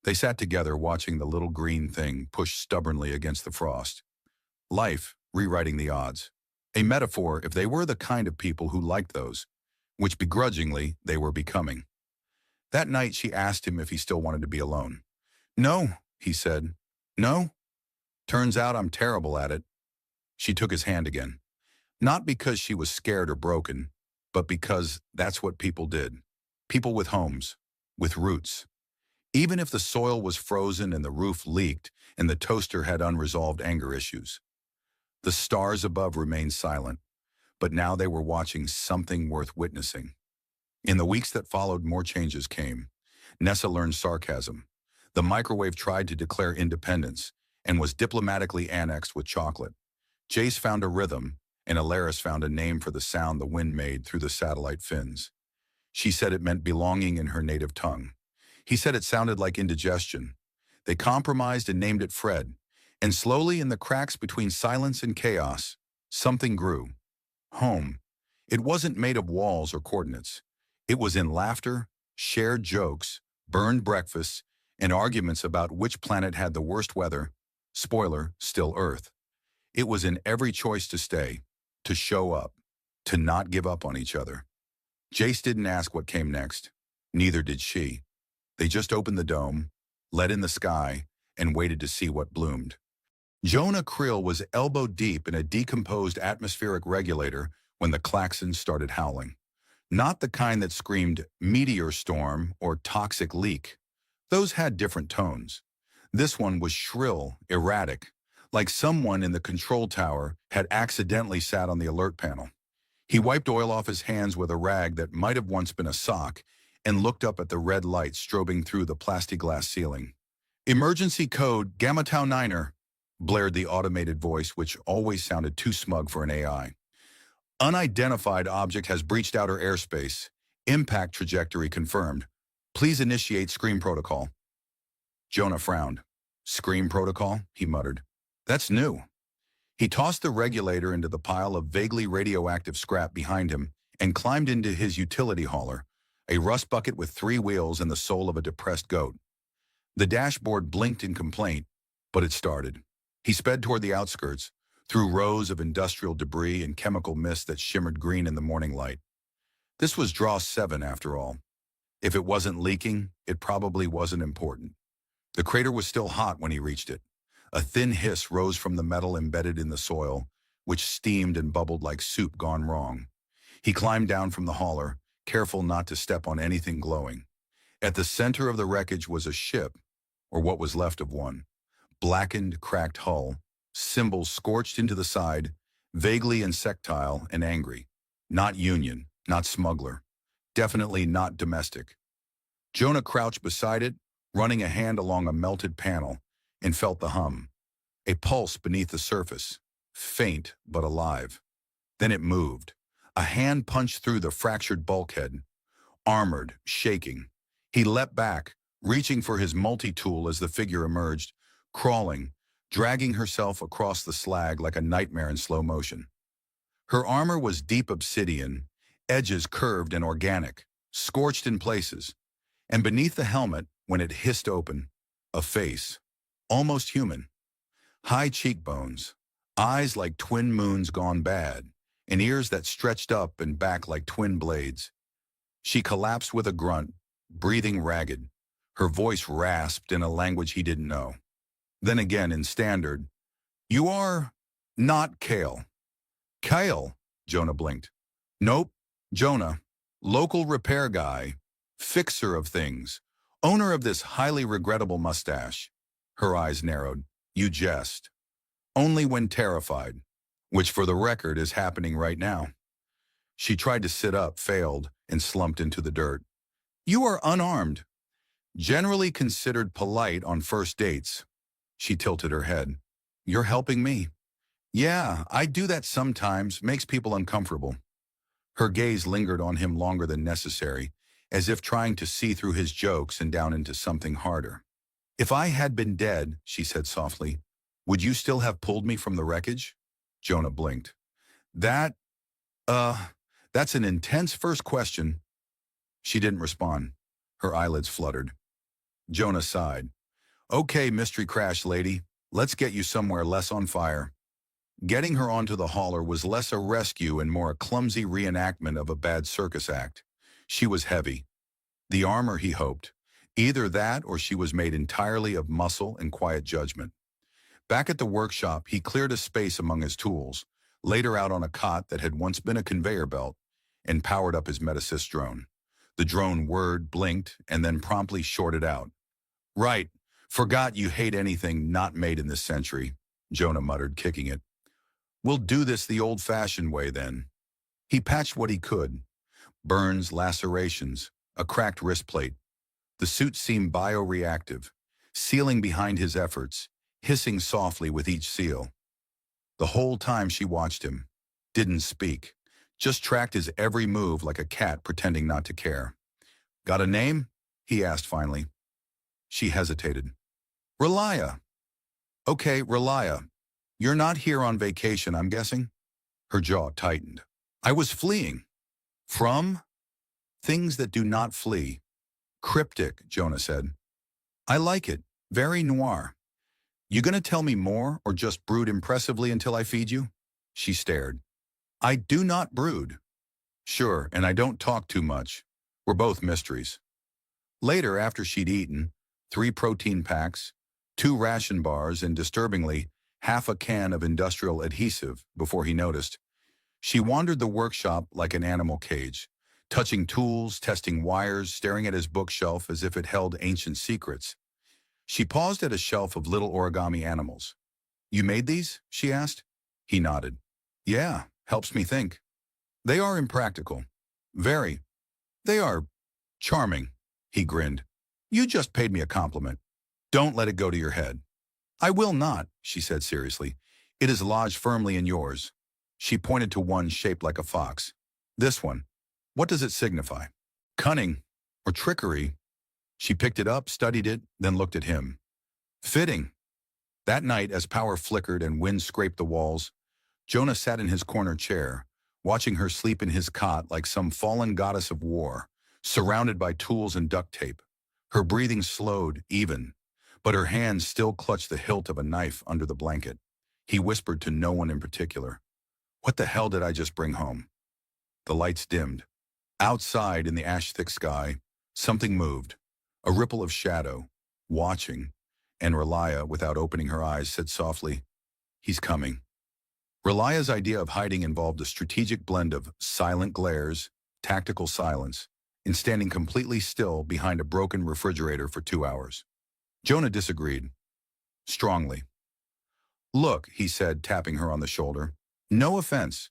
They sat together watching the little green thing push stubbornly against the frost. Life, rewriting the odds. A metaphor if they were the kind of people who liked those, which begrudgingly they were becoming. That night she asked him if he still wanted to be alone. "No," he said. "No? Turns out I'm terrible at it." She took his hand again. Not because she was scared or broken, but because that's what people did. People with homes, with roots. Even if the soil was frozen and the roof leaked and the toaster had unresolved anger issues. The stars above remained silent, but now they were watching something worth witnessing. In the weeks that followed, more changes came. Nessa learned sarcasm. The microwave tried to declare independence and was diplomatically annexed with chocolate. Jace found a rhythm, and Elleris found a name for the sound the wind made through the satellite fins. She said it meant belonging in her native tongue. He said it sounded like indigestion. They compromised and named it Fred, and slowly in the cracks between silence and chaos, something grew. Home. It wasn't made of walls or coordinates. It was in laughter, shared jokes, burned breakfasts, and arguments about which planet had the worst weather. Spoiler, still Earth. It was in every choice to stay, to show up, to not give up on each other. Jace didn't ask what came next. Neither did she. They just opened the dome, let in the sky, and waited to see what bloomed. Jonah Krill was elbow deep in a decomposed atmospheric regulator when the klaxons started howling. Not the kind that screamed meteor storm or toxic leak. Those had different tones. This one was shrill, erratic, like someone in the control tower had accidentally sat on the alert panel. He wiped oil off his hands with a rag that might have once been a sock and looked up at the red light strobing through the plexiglass ceiling. "Emergency code, Gamma Tau Niner," blared the automated voice, which always sounded too smug for an AI. "Unidentified object has breached outer airspace. Impact trajectory confirmed. Please initiate scream protocol." Jonah frowned. "Scream protocol?" he muttered. "That's new." He tossed the regulator into the pile of vaguely radioactive scrap behind him and climbed into his utility hauler, a rust bucket with 3 wheels and the soul of a depressed goat. The dashboard blinked in complaint, but it started. He sped toward the outskirts, through rows of industrial debris and chemical mist that shimmered green in the morning light. This was Draw 7, after all. If it wasn't leaking, it probably wasn't important. The crater was still hot when he reached it. A thin hiss rose from the metal embedded in the soil, which steamed and bubbled like soup gone wrong. He climbed down from the hauler, careful not to step on anything glowing. At the center of the wreckage was a ship, or what was left of one. Blackened, cracked hull, symbols scorched into the side, vaguely insectile and angry. Not Union, not smuggler. Definitely not domestic. Jonah crouched beside it, running a hand along a melted panel, and felt the hum. A pulse beneath the surface, faint but alive. Then it moved. A hand punched through the fractured bulkhead. Armored, shaking. He leapt back, reaching for his multi-tool as the figure emerged, crawling, dragging herself across the slag like a nightmare in slow motion. Her armor was deep obsidian, edges curved and organic, scorched in places. And beneath the helmet, when it hissed open, a face. Almost human. High cheekbones, eyes like twin moons gone bad, and ears that stretched up and back like twin blades. She collapsed with a grunt, breathing ragged, her voice rasped in a language he didn't know. Then again in standard, "You are not Kale." "Kale?" Jonah blinked. "Nope, Jonah, local repair guy, fixer of things, owner of this highly regrettable mustache." Her eyes narrowed. "You jest. Only when terrified, which for the record is happening right now." She tried to sit up, failed, and slumped into the dirt. "You are unarmed. Generally considered polite on first dates." She tilted her head. "You're helping me." "Yeah, I do that sometimes, makes people uncomfortable." Her gaze lingered on him longer than necessary, as if trying to see through his jokes and down into something harder. "If I had been dead," she said softly, "would you still have pulled me from the wreckage?" Jonah blinked. That's an intense first question." She didn't respond. Her eyelids fluttered. Jonah sighed. "Okay, mystery crash lady, let's get you somewhere less on fire." Getting her onto the hauler was less a rescue and more a clumsy reenactment of a bad circus act. She was heavy. The armor, he hoped. Either that or she was made entirely of muscle and quiet judgment. Back at the workshop, he cleared a space among his tools, laid her out on a cot that had once been a conveyor belt, and powered up his Metasys drone. The drone whirred, blinked, and then promptly shorted out. "Right. Forgot you hate anything not made in this century," Jonah muttered, kicking it. "We'll do this the old-fashioned way, then." He patched what he could. Burns, lacerations, a cracked wrist plate. The suit seemed bioreactive, sealing behind his efforts, hissing softly with each seal. The whole time she watched him, didn't speak, just tracked his every move like a cat pretending not to care. "Got a name?" he asked finally. She hesitated. "Relia." "Okay, Relia. You're not here on vacation, I'm guessing?" Her jaw tightened. "I was fleeing." "From?" "Things that do not flee." "Cryptic," Jonah said. "I like it. Very noir." "You gonna tell me more or just brood impressively until I feed you?" She stared. "I do not brood." "Sure, and I don't talk too much. We're both mysteries." Later, after she'd eaten, 3 protein packs, 2 ration bars, and disturbingly, half a can of industrial adhesive before he noticed, She wandered the workshop like an animal cage, touching tools, testing wires, staring at his bookshelf as if it held ancient secrets. She paused at a shelf of little origami animals. "You made these?" she asked. He nodded. "Yeah, helps me think." "They are impractical." "Very. They are charming." He grinned. "You just paid me a compliment. Don't let it go to your head." "I will not," she said seriously. "It is lodged firmly in yours." She pointed to one shaped like a fox. "This one. What does it signify?" "Cunning or trickery." She picked it up, studied it, then looked at him. "Fitting." That night, as power flickered and wind scraped the walls, Jonah sat in his corner chair, watching her sleep in his cot like some fallen goddess of war, surrounded by tools and duct tape. Her breathing slowed, even, but her hands still clutched the hilt of a knife under the blanket. He whispered to no one in particular, "What the hell did I just bring home?" The lights dimmed. Outside, in the ash-thick sky, something moved, a ripple of shadow, watching, and Relia, without opening her eyes, said softly, "He's coming." Relia's idea of hiding involved a strategic blend of silent glares, tactical silence, and standing completely still behind a broken refrigerator for 2 hours. Jonah disagreed, strongly. "Look," he said, tapping her on the shoulder, "no offense,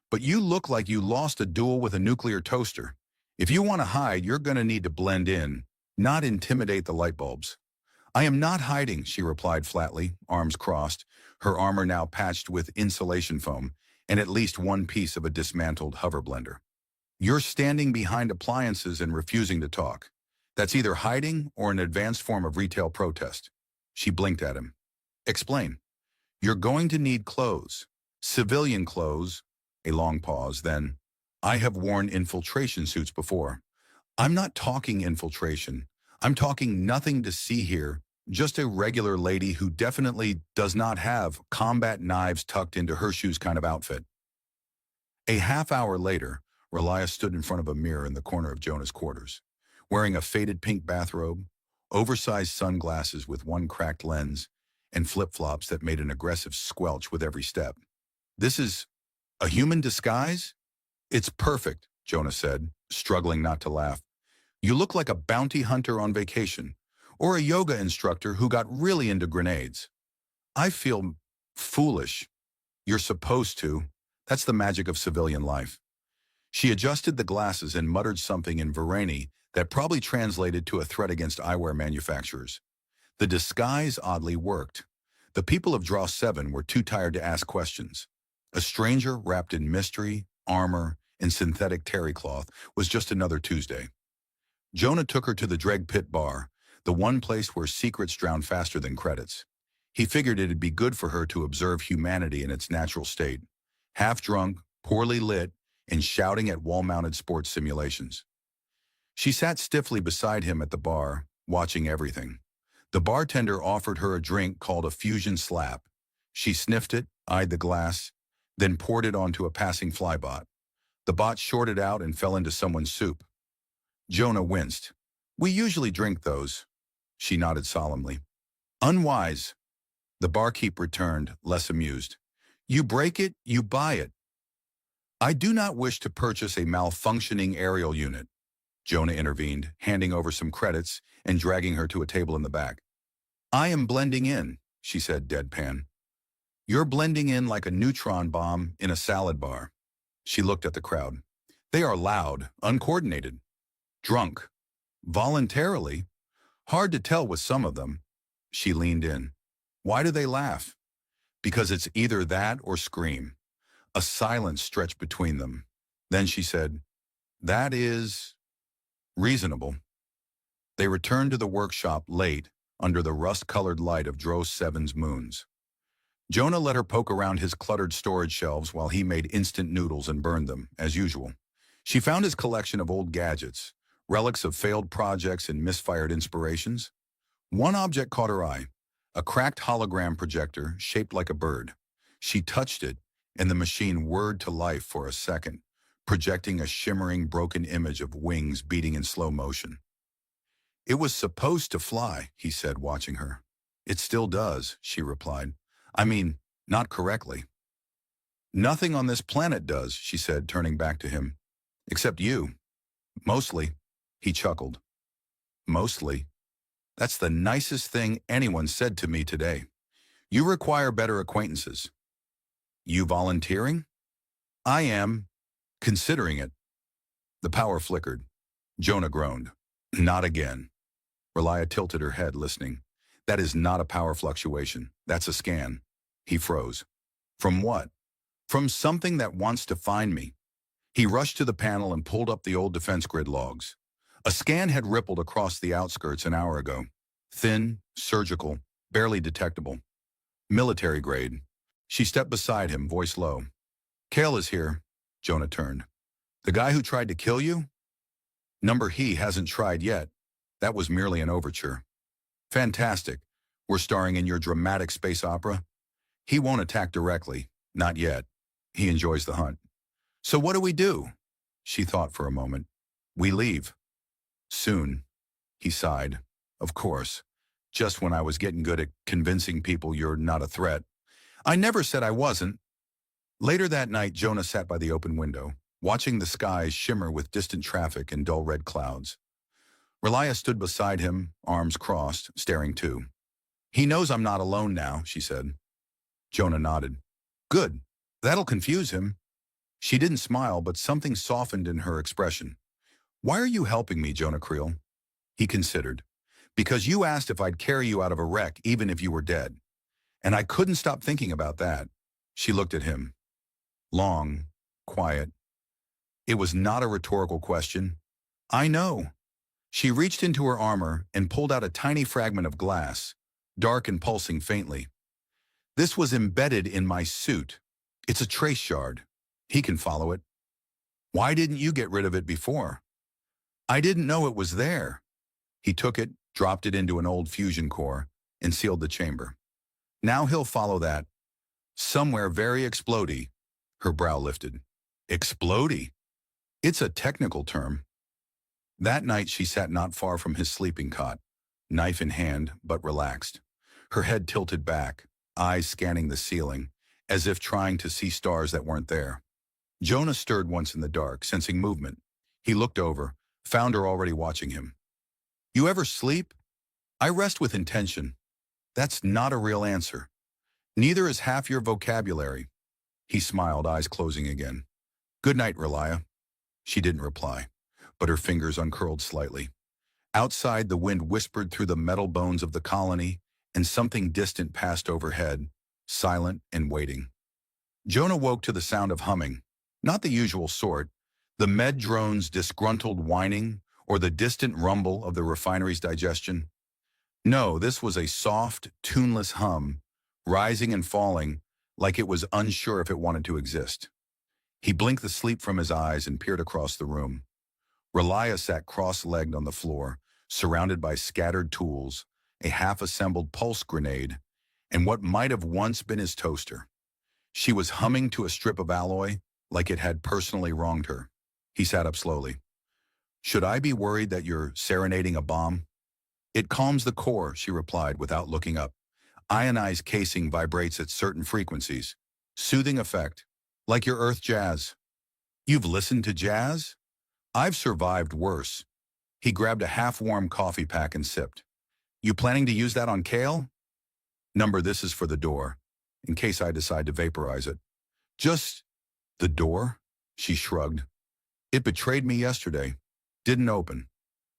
but you look like you lost a duel with a nuclear toaster. If you want to hide, you're going to need to blend in, not intimidate the light bulbs." "I am not hiding," she replied flatly, arms crossed, her armor now patched with insulation foam and at least one piece of a dismantled hover blender. "You're standing behind appliances and refusing to talk. That's either hiding or an advanced form of retail protest." She blinked at him. "Explain." "You're going to need clothes. Civilian clothes." A long pause, then, "I have worn infiltration suits before." "I'm not talking infiltration. I'm talking nothing to see here, just a regular lady who definitely does not have combat knives tucked into her shoes kind of outfit." A half-hour later, Relia stood in front of a mirror in the corner of Jonah's quarters, wearing a faded pink bathrobe, oversized sunglasses with one cracked lens, and flip-flops that made an aggressive squelch with every step. "This is a human disguise?" "It's perfect," Jonah said, struggling not to laugh. "You look like a bounty hunter on vacation, or a yoga instructor who got really into grenades." "I feel foolish." "You're supposed to. That's the magic of civilian life." She adjusted the glasses and muttered something in Varani that probably translated to a threat against eyewear manufacturers. The disguise oddly worked. The people of Draw 7 were too tired to ask questions. A stranger wrapped in mystery, armor, and synthetic terry cloth was just another Tuesday. Jonah took her to the Dreg Pit Bar, the one place where secrets drown faster than credits. He figured it'd be good for her to observe humanity in its natural state, half-drunk, poorly lit, and shouting at wall-mounted sports simulations. She sat stiffly beside him at the bar, watching everything. The bartender offered her a drink called a fusion slap. She sniffed it, eyed the glass, then poured it onto a passing flybot. The bot shorted out and fell into someone's soup. Jonah winced. "We usually drink those." She nodded solemnly. "Unwise." The barkeep returned, less amused. "You break it, you buy it." "I do not wish to purchase a malfunctioning aerial unit," Jonah intervened, handing over some credits and dragging her to a table in the back. "I am blending in," she said deadpan. "You're blending in like a neutron bomb in a salad bar." She looked at the crowd. "They are loud, uncoordinated, drunk, voluntarily. Hard to tell with some of them." She leaned in. "Why do they laugh?" "Because it's either that or scream." A silence stretched between them. Then she said, "That is reasonable." They returned to the workshop late, under the rust-colored light of Dros 7's moons. Jonah let her poke around his cluttered storage shelves while he made instant noodles and burned them, as usual. She found his collection of old gadgets, relics of failed projects and misfired inspirations. One object caught her eye, a cracked hologram projector shaped like a bird. She touched it, and the machine whirred to life for a second, projecting a shimmering, broken image of wings beating in slow motion. "It was supposed to fly," he said, watching her. "It still does," she replied. "I mean, not correctly." Nothing on this planet does, she said, turning back to him. Except you. Mostly. He chuckled. Mostly. That's the nicest thing anyone said to me today. You require better acquaintances. You volunteering? I am. Considering it. The power flickered. Jonah groaned. Not again. Relia tilted her head, listening. That is not a power fluctuation. That's a scan. He froze. From what? From something that wants to find me. He rushed to the panel and pulled up the old defense grid logs. A scan had rippled across the outskirts an hour ago. Thin, surgical, barely detectable. Military grade. She stepped beside him, voice low. Kale is here. Jonah turned. The guy who tried to kill you? Number he hasn't tried yet. That was merely an overture. Fantastic. We're starring in your dramatic space opera. He won't attack directly. Not yet. He enjoys the hunt. So what do we do? She thought for a moment. We leave. Soon. He sighed. Of course. Just when I was getting good at convincing people you're not a threat. I never said I wasn't. Later that night, Jonah sat by the open window, watching the skies shimmer with distant traffic and dull red clouds. Relia stood beside him, arms crossed, staring too. He knows I'm not alone now, she said. Jonah nodded. Good. That'll confuse him. She didn't smile, but something softened in her expression. Why are you helping me, Jonah Creel? He considered. Because you asked if I'd carry you out of a wreck even if you were dead. And I couldn't stop thinking about that. She looked at him. Long, quiet. It was not a rhetorical question. I know. She reached into her armor and pulled out a tiny fragment of glass, dark and pulsing faintly. This was embedded in my suit. It's a trace shard. He can follow it. Why didn't you get rid of it before? I didn't know it was there. He took it, dropped it into an old fusion core, and sealed the chamber. Now he'll follow that. Somewhere very explodey. Her brow lifted. Explodey? It's a technical term. That night she sat not far from his sleeping cot, knife in hand, but relaxed. Her head tilted back, eyes scanning the ceiling, as if trying to see stars that weren't there. Jonah stirred once in the dark, sensing movement. He looked over, found her already watching him. You ever sleep? I rest with intention. That's not a real answer. Neither is half your vocabulary. He smiled, eyes closing again. Good night, Relia. She didn't reply, but her fingers uncurled slightly. Outside, the wind whispered through the metal bones of the colony, and something distant passed overhead, silent and waiting. Jonah woke to the sound of humming, not the usual sort, the med drone's disgruntled whining or the distant rumble of the refinery's digestion. No, this was a soft, tuneless hum, rising and falling like it was unsure if it wanted to exist. He blinked the sleep from his eyes and peered across the room. Relia sat cross-legged on the floor, surrounded by scattered tools, a half-assembled pulse grenade, and what might have once been his toaster. She was humming to a strip of alloy like it had personally wronged her. He sat up slowly. Should I be worried that you're serenading a bomb? It calms the core, she replied without looking up. Ionized casing vibrates at certain frequencies. Soothing effect, like your earth jazz. You've listened to jazz? I've survived worse. He grabbed a half-warm coffee pack and sipped. You planning to use that on Kale? Number, this is for the door, in case I decide to vaporize it. Just the door? She shrugged. It betrayed me yesterday. Didn't open.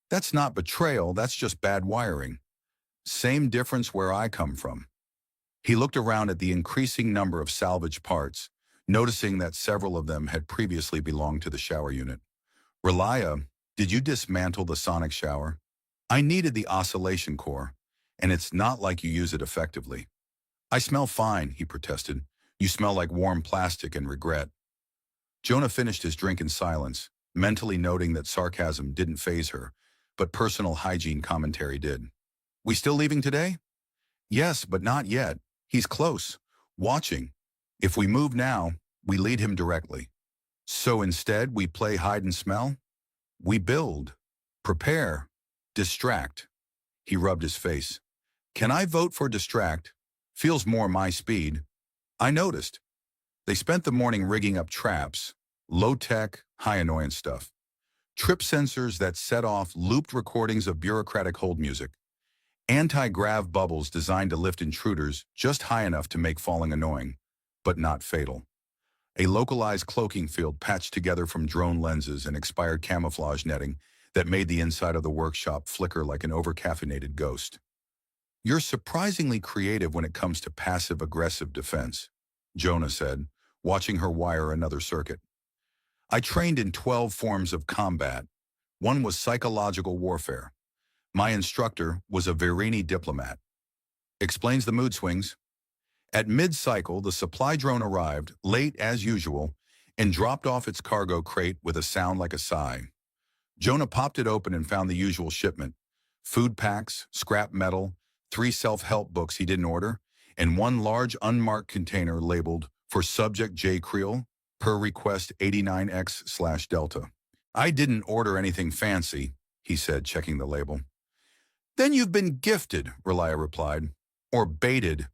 That's not betrayal, that's just bad wiring. Same difference where I come from. He looked around at the increasing number of salvage parts, noticing that several of them had previously belonged to the shower unit. Relia, did you dismantle the sonic shower? I needed the oscillation core, and it's not like you use it effectively. I smell fine, he protested. You smell like warm plastic and regret. Jonah finished his drink in silence, mentally noting that sarcasm didn't faze her, but personal hygiene commentary did. We still leaving today? Yes, but not yet. He's close, watching. If we move now, we lead him directly. So instead, we play hide and smell? We build, prepare, distract. He rubbed his face. Can I vote for distract? Feels more my speed. I noticed. They spent the morning rigging up traps, low-tech, high-annoyance stuff. Trip sensors that set off looped recordings of bureaucratic hold music. Anti-grav bubbles designed to lift intruders just high enough to make falling annoying, but not fatal. A localized cloaking field patched together from drone lenses and expired camouflage netting that made the inside of the workshop flicker like an overcaffeinated ghost. "You're surprisingly creative when it comes to passive-aggressive defense," Jonah said, watching her wire another circuit. "I trained in 12 forms of combat. One was psychological warfare. My instructor was a Virini diplomat." Explains the mood swings. At mid-cycle, the supply drone arrived, late as usual, and dropped off its cargo crate with a sound like a sigh. Jonah popped it open and found the usual shipment: food packs, scrap metal, 3 self-help books he didn't order, and 1 large unmarked container labeled "For Subject J. Creel, per request 89X/Delta. "I didn't order anything fancy," he said, checking the label. "Then you've been gifted," Relia replied. "Or baited."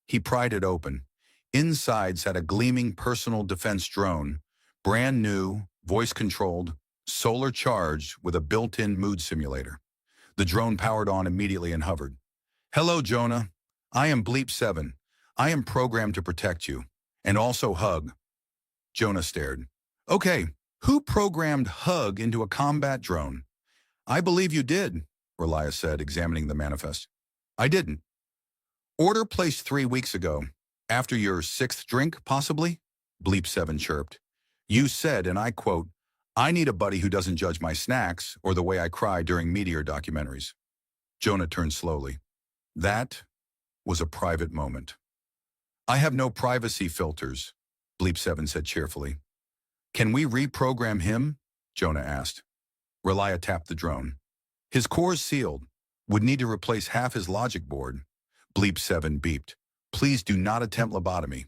He pried it open. Inside sat a gleaming personal defense drone, brand new, voice-controlled, solar-charged with a built-in mood simulator. The drone powered on immediately and hovered. "Hello, Jonah. I am Bleep 7. I am programmed to protect you. And also hug." Jonah stared. "Okay, who programmed hug into a combat drone?" "I believe you did," Relia said, examining the manifest. "I didn't." "Order placed 3 weeks ago. After your 6th drink, possibly?" Bleep 7 chirped. "You said, and I quote, 'I need a buddy who doesn't judge my snacks or the way I cry during meteor documentaries.'" Jonah turned slowly. That was a private moment. "I have no privacy filters," Bleep 7 said cheerfully. "Can we reprogram him?" Jonah asked. Relia tapped the drone. "His core's sealed. Would need to replace half his logic board." Bleep 7 beeped. "Please do not attempt lobotomy."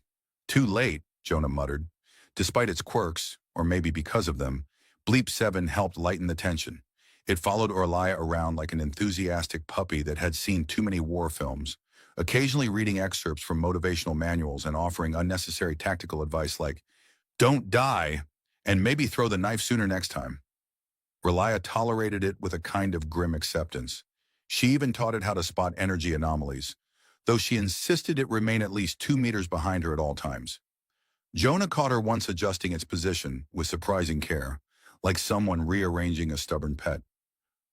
"Too late," Jonah muttered. Despite its quirks, or maybe because of them, Bleep 7 helped lighten the tension. It followed Relia around like an enthusiastic puppy that had seen too many war films, occasionally reading excerpts from motivational manuals and offering unnecessary tactical advice like, "Don't die, and maybe throw the knife sooner next time." Relia tolerated it with a kind of grim acceptance. She even taught it how to spot energy anomalies, though she insisted it remain at least 2 meters behind her at all times. Jonah caught her once adjusting its position with surprising care, like someone rearranging a stubborn pet.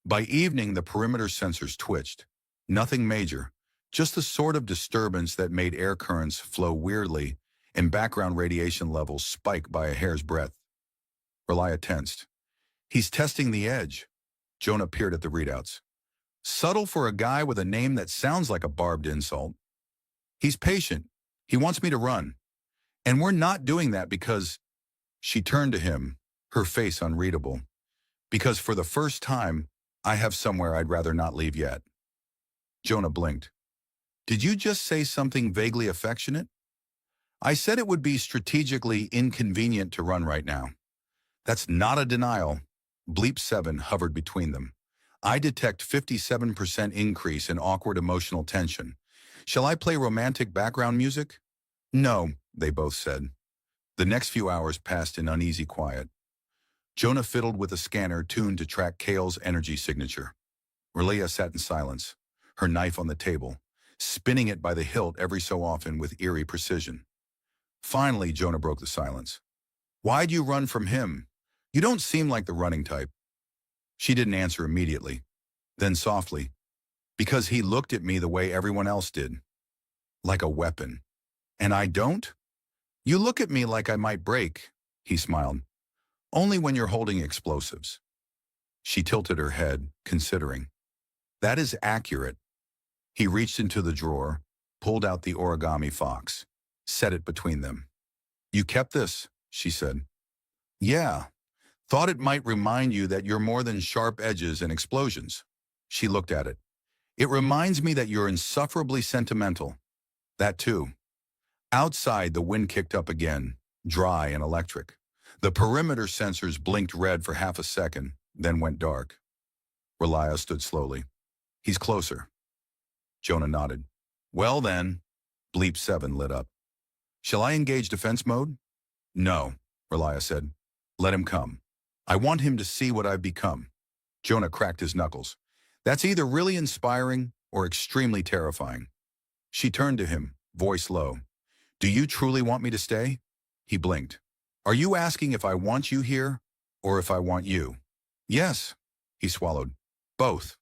By evening, the perimeter sensors twitched. Nothing major, just the sort of disturbance that made air currents flow weirdly and background radiation levels spike by a hair's breadth. Relia tensed. "He's testing the edge." Jonah peered at the readouts. "Subtle for a guy with a name that sounds like a barbed insult." "He's patient. He wants me to run. And we're not doing that because—" She turned to him, her face unreadable. "Because for the first time, I have somewhere I'd rather not leave yet." Jonah blinked. "Did you just say something vaguely affectionate?" "I said it would be strategically inconvenient to run right now." "That's not a denial." Bleep 7 hovered between them. "I detect 57% increase in awkward emotional tension. Shall I play romantic background music?" "No," they both said. The next few hours passed in uneasy quiet. Jonah fiddled with a scanner tuned to track Kale's energy signature. Relia sat in silence, her knife on the table, spinning it by the hilt every so often with eerie precision. Finally, Jonah broke the silence. "Why'd you run from him? You don't seem like the running type." She didn't answer immediately. Then softly, "Because he looked at me the way everyone else did. Like a weapon. And I don't? You look at me like I might break," he smiled. "Only when you're holding explosives." She tilted her head, considering. "That is accurate." He reached into the drawer, pulled out the origami fox, set it between them. "You kept this," she said. "Yeah. Thought it might remind you that you're more than sharp edges and explosions." She looked at it. "It reminds me that you're insufferably sentimental." "That too." Outside, the wind kicked up again, dry and electric. The perimeter sensors blinked red for half a second, then went dark. Relia stood slowly. "He's closer." Jonah nodded. "Well then," Bleep 7 lit up. Shall I engage defense mode? No, Relia said. Let him come. I want him to see what I've become. Jonah cracked his knuckles. That's either really inspiring or extremely terrifying. She turned to him, voice low. Do you truly want me to stay? He blinked. Are you asking if I want you here or if I want you? Yes, he swallowed. Both.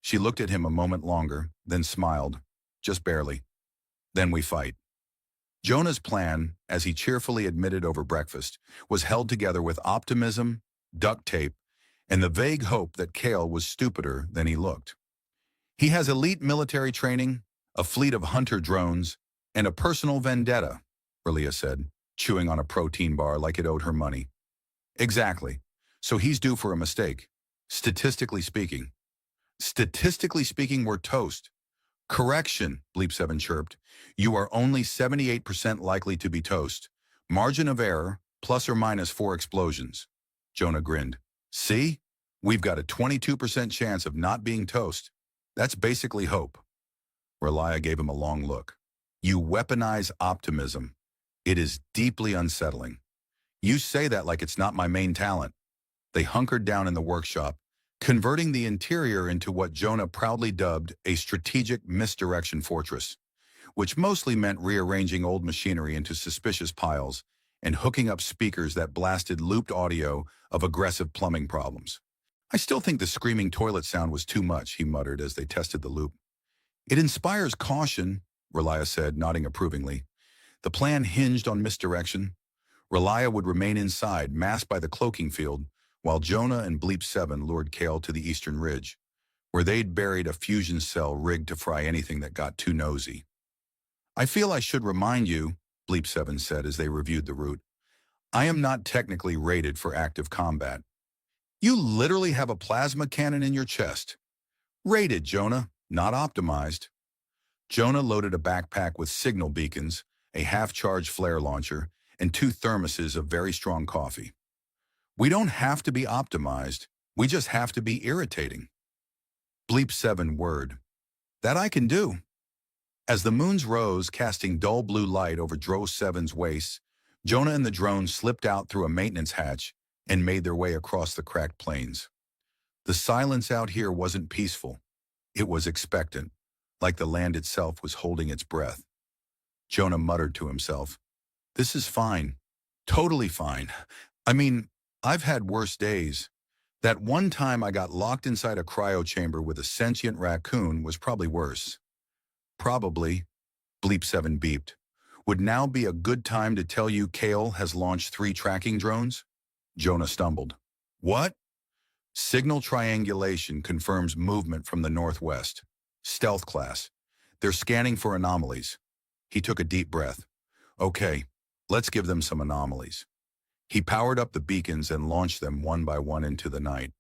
She looked at him a moment longer, then smiled, just barely. Then we fight. Jonah's plan, as he cheerfully admitted over breakfast, was held together with optimism, duct tape, and the vague hope that Kale was stupider than he looked. He has elite military training, a fleet of hunter drones, and a personal vendetta, Relia said, chewing on a protein bar like it owed her money. Exactly. So he's due for a mistake. Statistically speaking. Statistically speaking, we're toast. Correction, Bleep 7 chirped. You are only 78% likely to be toast. Margin of error, plus or minus 4 explosions. Jonah grinned. See? We've got a 22% chance of not being toast. That's basically hope. Relia gave him a long look. You weaponize optimism. It is deeply unsettling. You say that like it's not my main talent. They hunkered down in the workshop, converting the interior into what Jonah proudly dubbed a strategic misdirection fortress, which mostly meant rearranging old machinery into suspicious piles and hooking up speakers that blasted looped audio of aggressive plumbing problems. I still think the screaming toilet sound was too much, he muttered as they tested the loop. It inspires caution, Relia said, nodding approvingly. The plan hinged on misdirection. Relia would remain inside, masked by the cloaking field, while Jonah and Bleep 7 lured Kale to the eastern ridge, where they'd buried a fusion cell rigged to fry anything that got too nosy. I feel I should remind you, Bleep 7 said as they reviewed the route, I am not technically rated for active combat. You literally have a plasma cannon in your chest. Rated, Jonah, not optimized. Jonah loaded a backpack with signal beacons, a half-charged flare launcher, and 2 thermoses of very strong coffee. We don't have to be optimized. We just have to be irritating. Bleep 7 whirred. That I can do. As the moons rose, casting dull blue light over Dro 7's waist, Jonah and the drone slipped out through a maintenance hatch and made their way across the cracked plains. The silence out here wasn't peaceful. It was expectant, like the land itself was holding its breath. Jonah muttered to himself, This is fine. Totally fine. I mean, I've had worse days. That one time I got locked inside a cryo chamber with a sentient raccoon was probably worse. Probably, Bleep 7 beeped, would now be a good time to tell you Kale has launched 3 tracking drones? Jonah stumbled. What? Signal triangulation confirms movement from the northwest. Stealth class. They're scanning for anomalies. He took a deep breath. Okay, let's give them some anomalies. He powered up the beacons and launched them one by one into the night.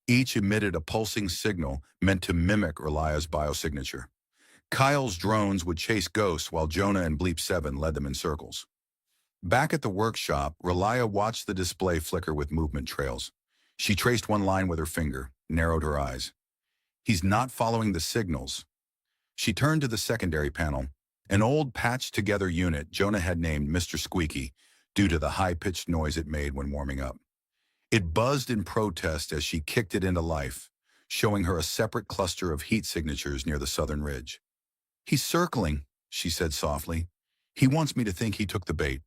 Each emitted a pulsing signal meant to mimic Relia's biosignature. Kyle's drones would chase ghosts while Jonah and Bleep 7 led them in circles. Back at the workshop, Relia watched the display flicker with movement trails. She traced one line with her finger, narrowed her eyes. He's not following the signals. She turned to the secondary panel, an old patched-together unit Jonah had named Mr. Squeaky due to the high-pitched noise it made when warming up. It buzzed in protest as she kicked it into life, showing her a separate cluster of heat signatures near the southern ridge. He's circling, she said softly. He wants me to think he took the bait.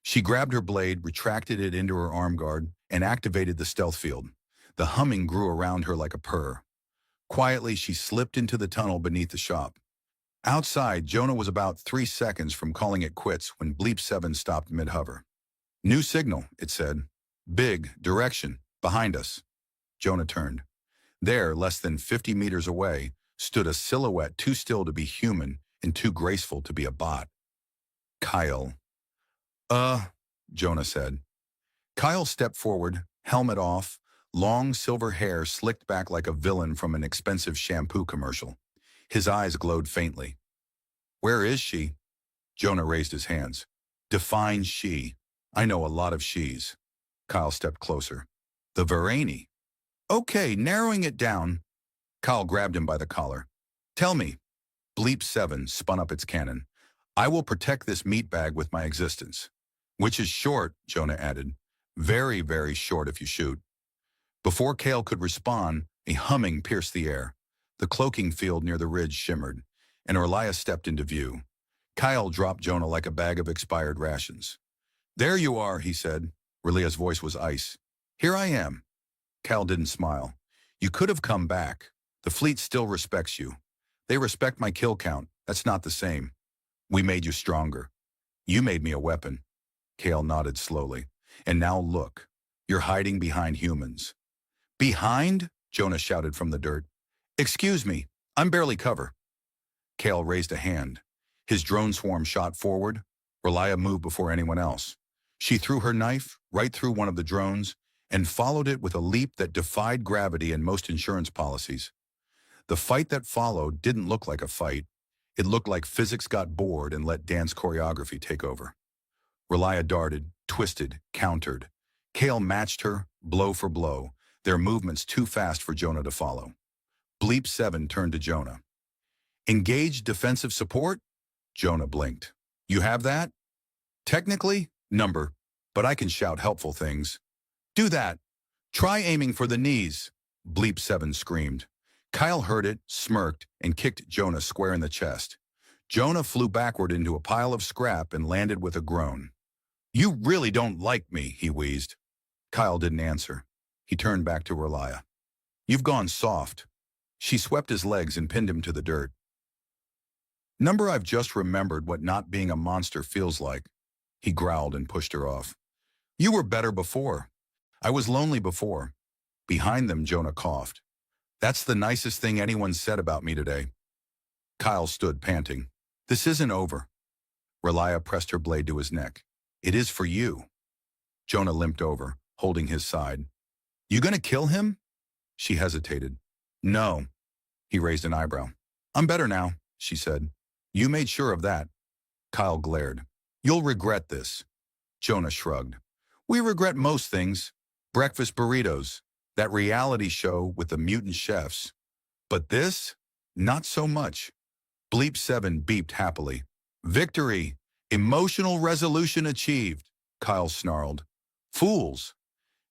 She grabbed her blade, retracted it into her arm guard, and activated the stealth field. The humming grew around her like a purr. Quietly, she slipped into the tunnel beneath the shop. Outside, Jonah was about 3 seconds from calling it quits when Bleep 7 stopped mid-hover. New signal, it said. Big, direction, behind us. Jonah turned. There, less than 50 meters away, stood a silhouette too still to be human and too graceful to be a bot. Kyle. Jonah said. Kyle stepped forward, helmet off, long silver hair slicked back like a villain from an expensive shampoo commercial. His eyes glowed faintly. Where is she? Jonah raised his hands. Define she. I know a lot of she's. Kyle stepped closer. The Varani. Okay, narrowing it down. Kyle grabbed him by the collar. Tell me. Bleep 7 spun up its cannon. I will protect this meat bag with my existence. Which is short, Jonah added. Very, very short if you shoot. Before Kale could respond, a humming pierced the air. The cloaking field near the ridge shimmered, and Orlia stepped into view. Kyle dropped Jonah like a bag of expired rations. There you are, he said. Orlia's voice was ice. Here I am. Cal didn't smile. You could have come back. The fleet still respects you. They respect my kill count. That's not the same. We made you stronger. You made me a weapon. Kale nodded slowly. And now look. You're hiding behind humans. Behind? Jonah shouted from the dirt. Excuse me. I'm barely cover. Kale raised a hand. His drone swarm shot forward. Relia moved before anyone else. She threw her knife right through one of the drones and followed it with a leap that defied gravity and most insurance policies. The fight that followed didn't look like a fight. It looked like physics got bored and let dance choreography take over. Relia darted, twisted, countered. Kale matched her, blow for blow, their movements too fast for Jonah to follow. Bleep 7 turned to Jonah. Engage defensive support? Jonah blinked. You have that? Technically, number, but I can shout helpful things. Do that. Try aiming for the knees, Bleep 7 screamed. Kyle heard it, smirked, and kicked Jonah square in the chest. Jonah flew backward into a pile of scrap and landed with a groan. You really don't like me, he wheezed. Kyle didn't answer. He turned back to Relia. You've gone soft. She swept his legs and pinned him to the dirt. Number, I've just remembered what not being a monster feels like. He growled and pushed her off. You were better before. I was lonely before. Behind them, Jonah coughed. That's the nicest thing anyone said about me today. Kyle stood panting. This isn't over. Relia pressed her blade to his neck. It is for you. Jonah limped over, holding his side. You gonna kill him? She hesitated. No. He raised an eyebrow. I'm better now, she said. You made sure of that. Kyle glared. You'll regret this. Jonah shrugged. We regret most things. Breakfast burritos, that reality show with the mutant chefs. But this? Not so much. Bleep 7 beeped happily. Victory! Emotional resolution achieved, Kyle snarled. Fools.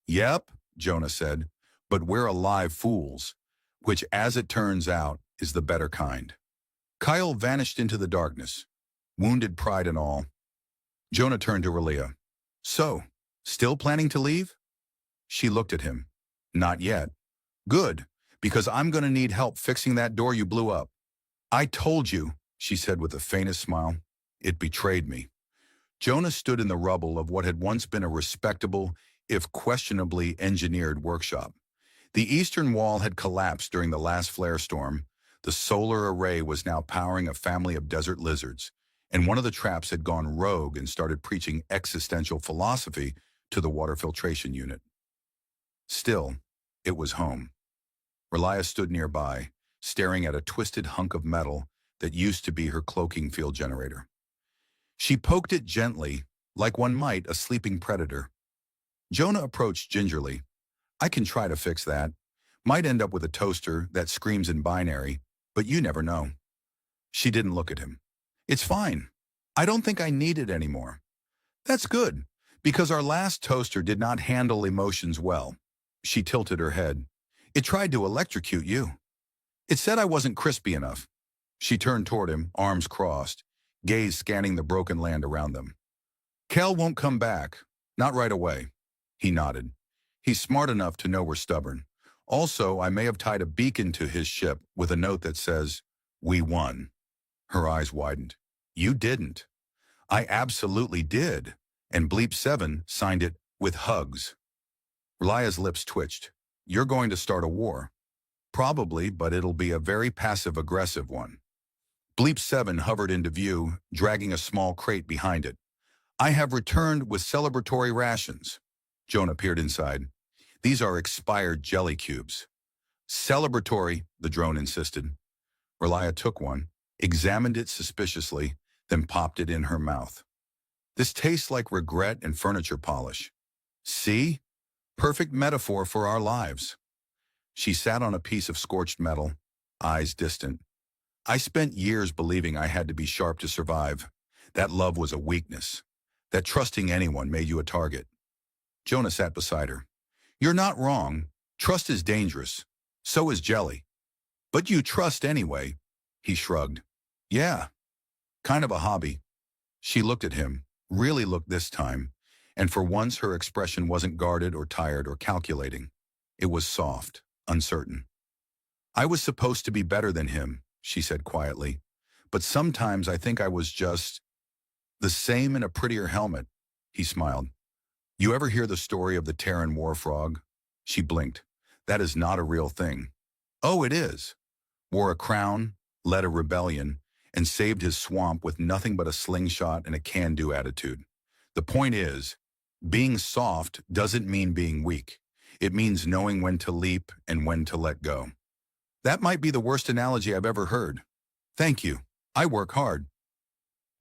Yep, Jonah said, but we're alive fools, which, as it turns out, is the better kind. Kyle vanished into the darkness, wounded pride and all. Jonah turned to Relia. So, still planning to leave? She looked at him. Not yet. Good, because I'm going to need help fixing that door you blew up. I told you, she said with the faintest smile. It betrayed me. Jonah stood in the rubble of what had once been a respectable, if questionably engineered workshop. The eastern wall had collapsed during the last flare storm. The solar array was now powering a family of desert lizards, and one of the traps had gone rogue and started preaching existential philosophy to the water filtration unit. Still, it was home. Relia stood nearby, staring at a twisted hunk of metal that used to be her cloaking field generator. She poked it gently, like one might a sleeping predator. Jonah approached gingerly. I can try to fix that. Might end up with a toaster that screams in binary, but you never know. She didn't look at him. It's fine. I don't think I need it anymore. That's good, because our last toaster did not handle emotions well. She tilted her head. It tried to electrocute you. It said I wasn't crispy enough. She turned toward him, arms crossed, gaze scanning the broken land around them. Kel won't come back. Not right away. He nodded. He's smart enough to know we're stubborn. Also, I may have tied a beacon to his ship with a note that says, "We won." Her eyes widened. You didn't. I absolutely did. And Bleep 7 signed it with hugs. Relia's lips twitched. You're going to start a war. Probably, but it'll be a very passive-aggressive one. Bleep 7 hovered into view, dragging a small crate behind it. I have returned with celebratory rations. Jonah peered inside. These are expired jelly cubes. Celebratory, the drone insisted. Relia took one, examined it suspiciously, then popped it in her mouth. This tastes like regret and furniture polish. See? Perfect metaphor for our lives. She sat on a piece of scorched metal, eyes distant. I spent years believing I had to be sharp to survive. That love was a weakness. That trusting anyone made you a target. Jonah sat beside her. You're not wrong. Trust is dangerous. So is jelly. But you trust anyway. He shrugged. Yeah, kind of a hobby. She looked at him, really looked this time, and for once her expression wasn't guarded or tired or calculating. It was soft, uncertain. I was supposed to be better than him, she said quietly, but sometimes I think I was just the same in a prettier helmet. He smiled. You ever hear the story of the Terran war frog? She blinked. That is not a real thing. Oh, it is. Wore a crown, led a rebellion, and saved his swamp with nothing but a slingshot and a can-do attitude. The point is, being soft doesn't mean being weak. It means knowing when to leap and when to let go. That might be the worst analogy I've ever heard. Thank you. I work hard.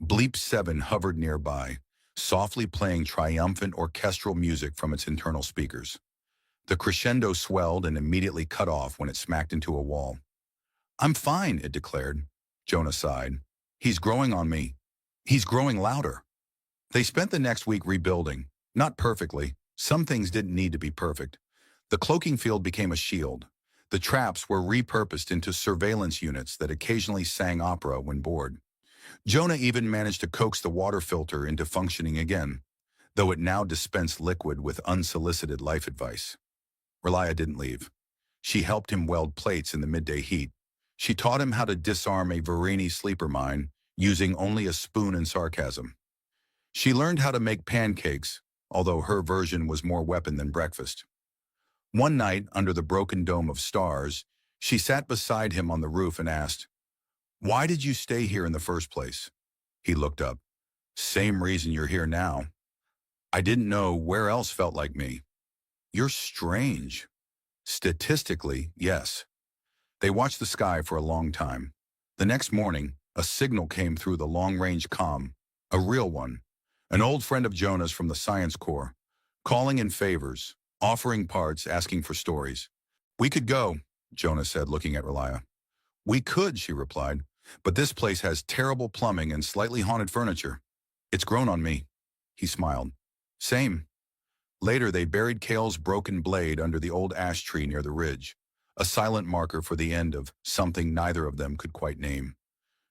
Bleep 7 hovered nearby, softly playing triumphant orchestral music from its internal speakers. The crescendo swelled and immediately cut off when it smacked into a wall. I'm fine, it declared. Jonah sighed. He's growing on me. He's growing louder. They spent the next week rebuilding. Not perfectly. Some things didn't need to be perfect. The cloaking field became a shield. The traps were repurposed into surveillance units that occasionally sang opera when bored. Jonah even managed to coax the water filter into functioning again, though it now dispensed liquid with unsolicited life advice. Relia didn't leave. She helped him weld plates in the midday heat. She taught him how to disarm a Verini sleeper mine using only a spoon and sarcasm. She learned how to make pancakes, although her version was more weapon than breakfast. One night, under the broken dome of stars, she sat beside him on the roof and asked, "Why did you stay here in the first place?" He looked up. "Same reason you're here now. I didn't know where else felt like me." "You're strange." "Statistically, yes." They watched the sky for a long time. The next morning, a signal came through the long-range comm, a real one, an old friend of Jonah's from the Science Corps, calling in favors, offering parts, asking for stories. "We could go," Jonah said, looking at Relia. "We could," she replied, "but this place has terrible plumbing and slightly haunted furniture. It's grown on me." He smiled. "Same." Later, they buried Kale's broken blade under the old ash tree near the ridge, a silent marker for the end of something neither of them could quite name.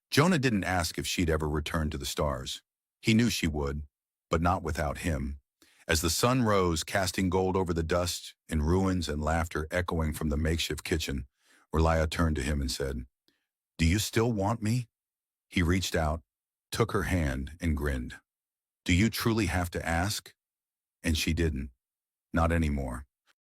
Jonah didn't ask if she'd ever return to the stars. He knew she would, but not without him. As the sun rose, casting gold over the dust, and ruins and laughter echoing from the makeshift kitchen, Relia turned to him and said, "Do you still want me?" He reached out, took her hand, and grinned. "Do you truly have to ask?" And she didn't. Not anymore.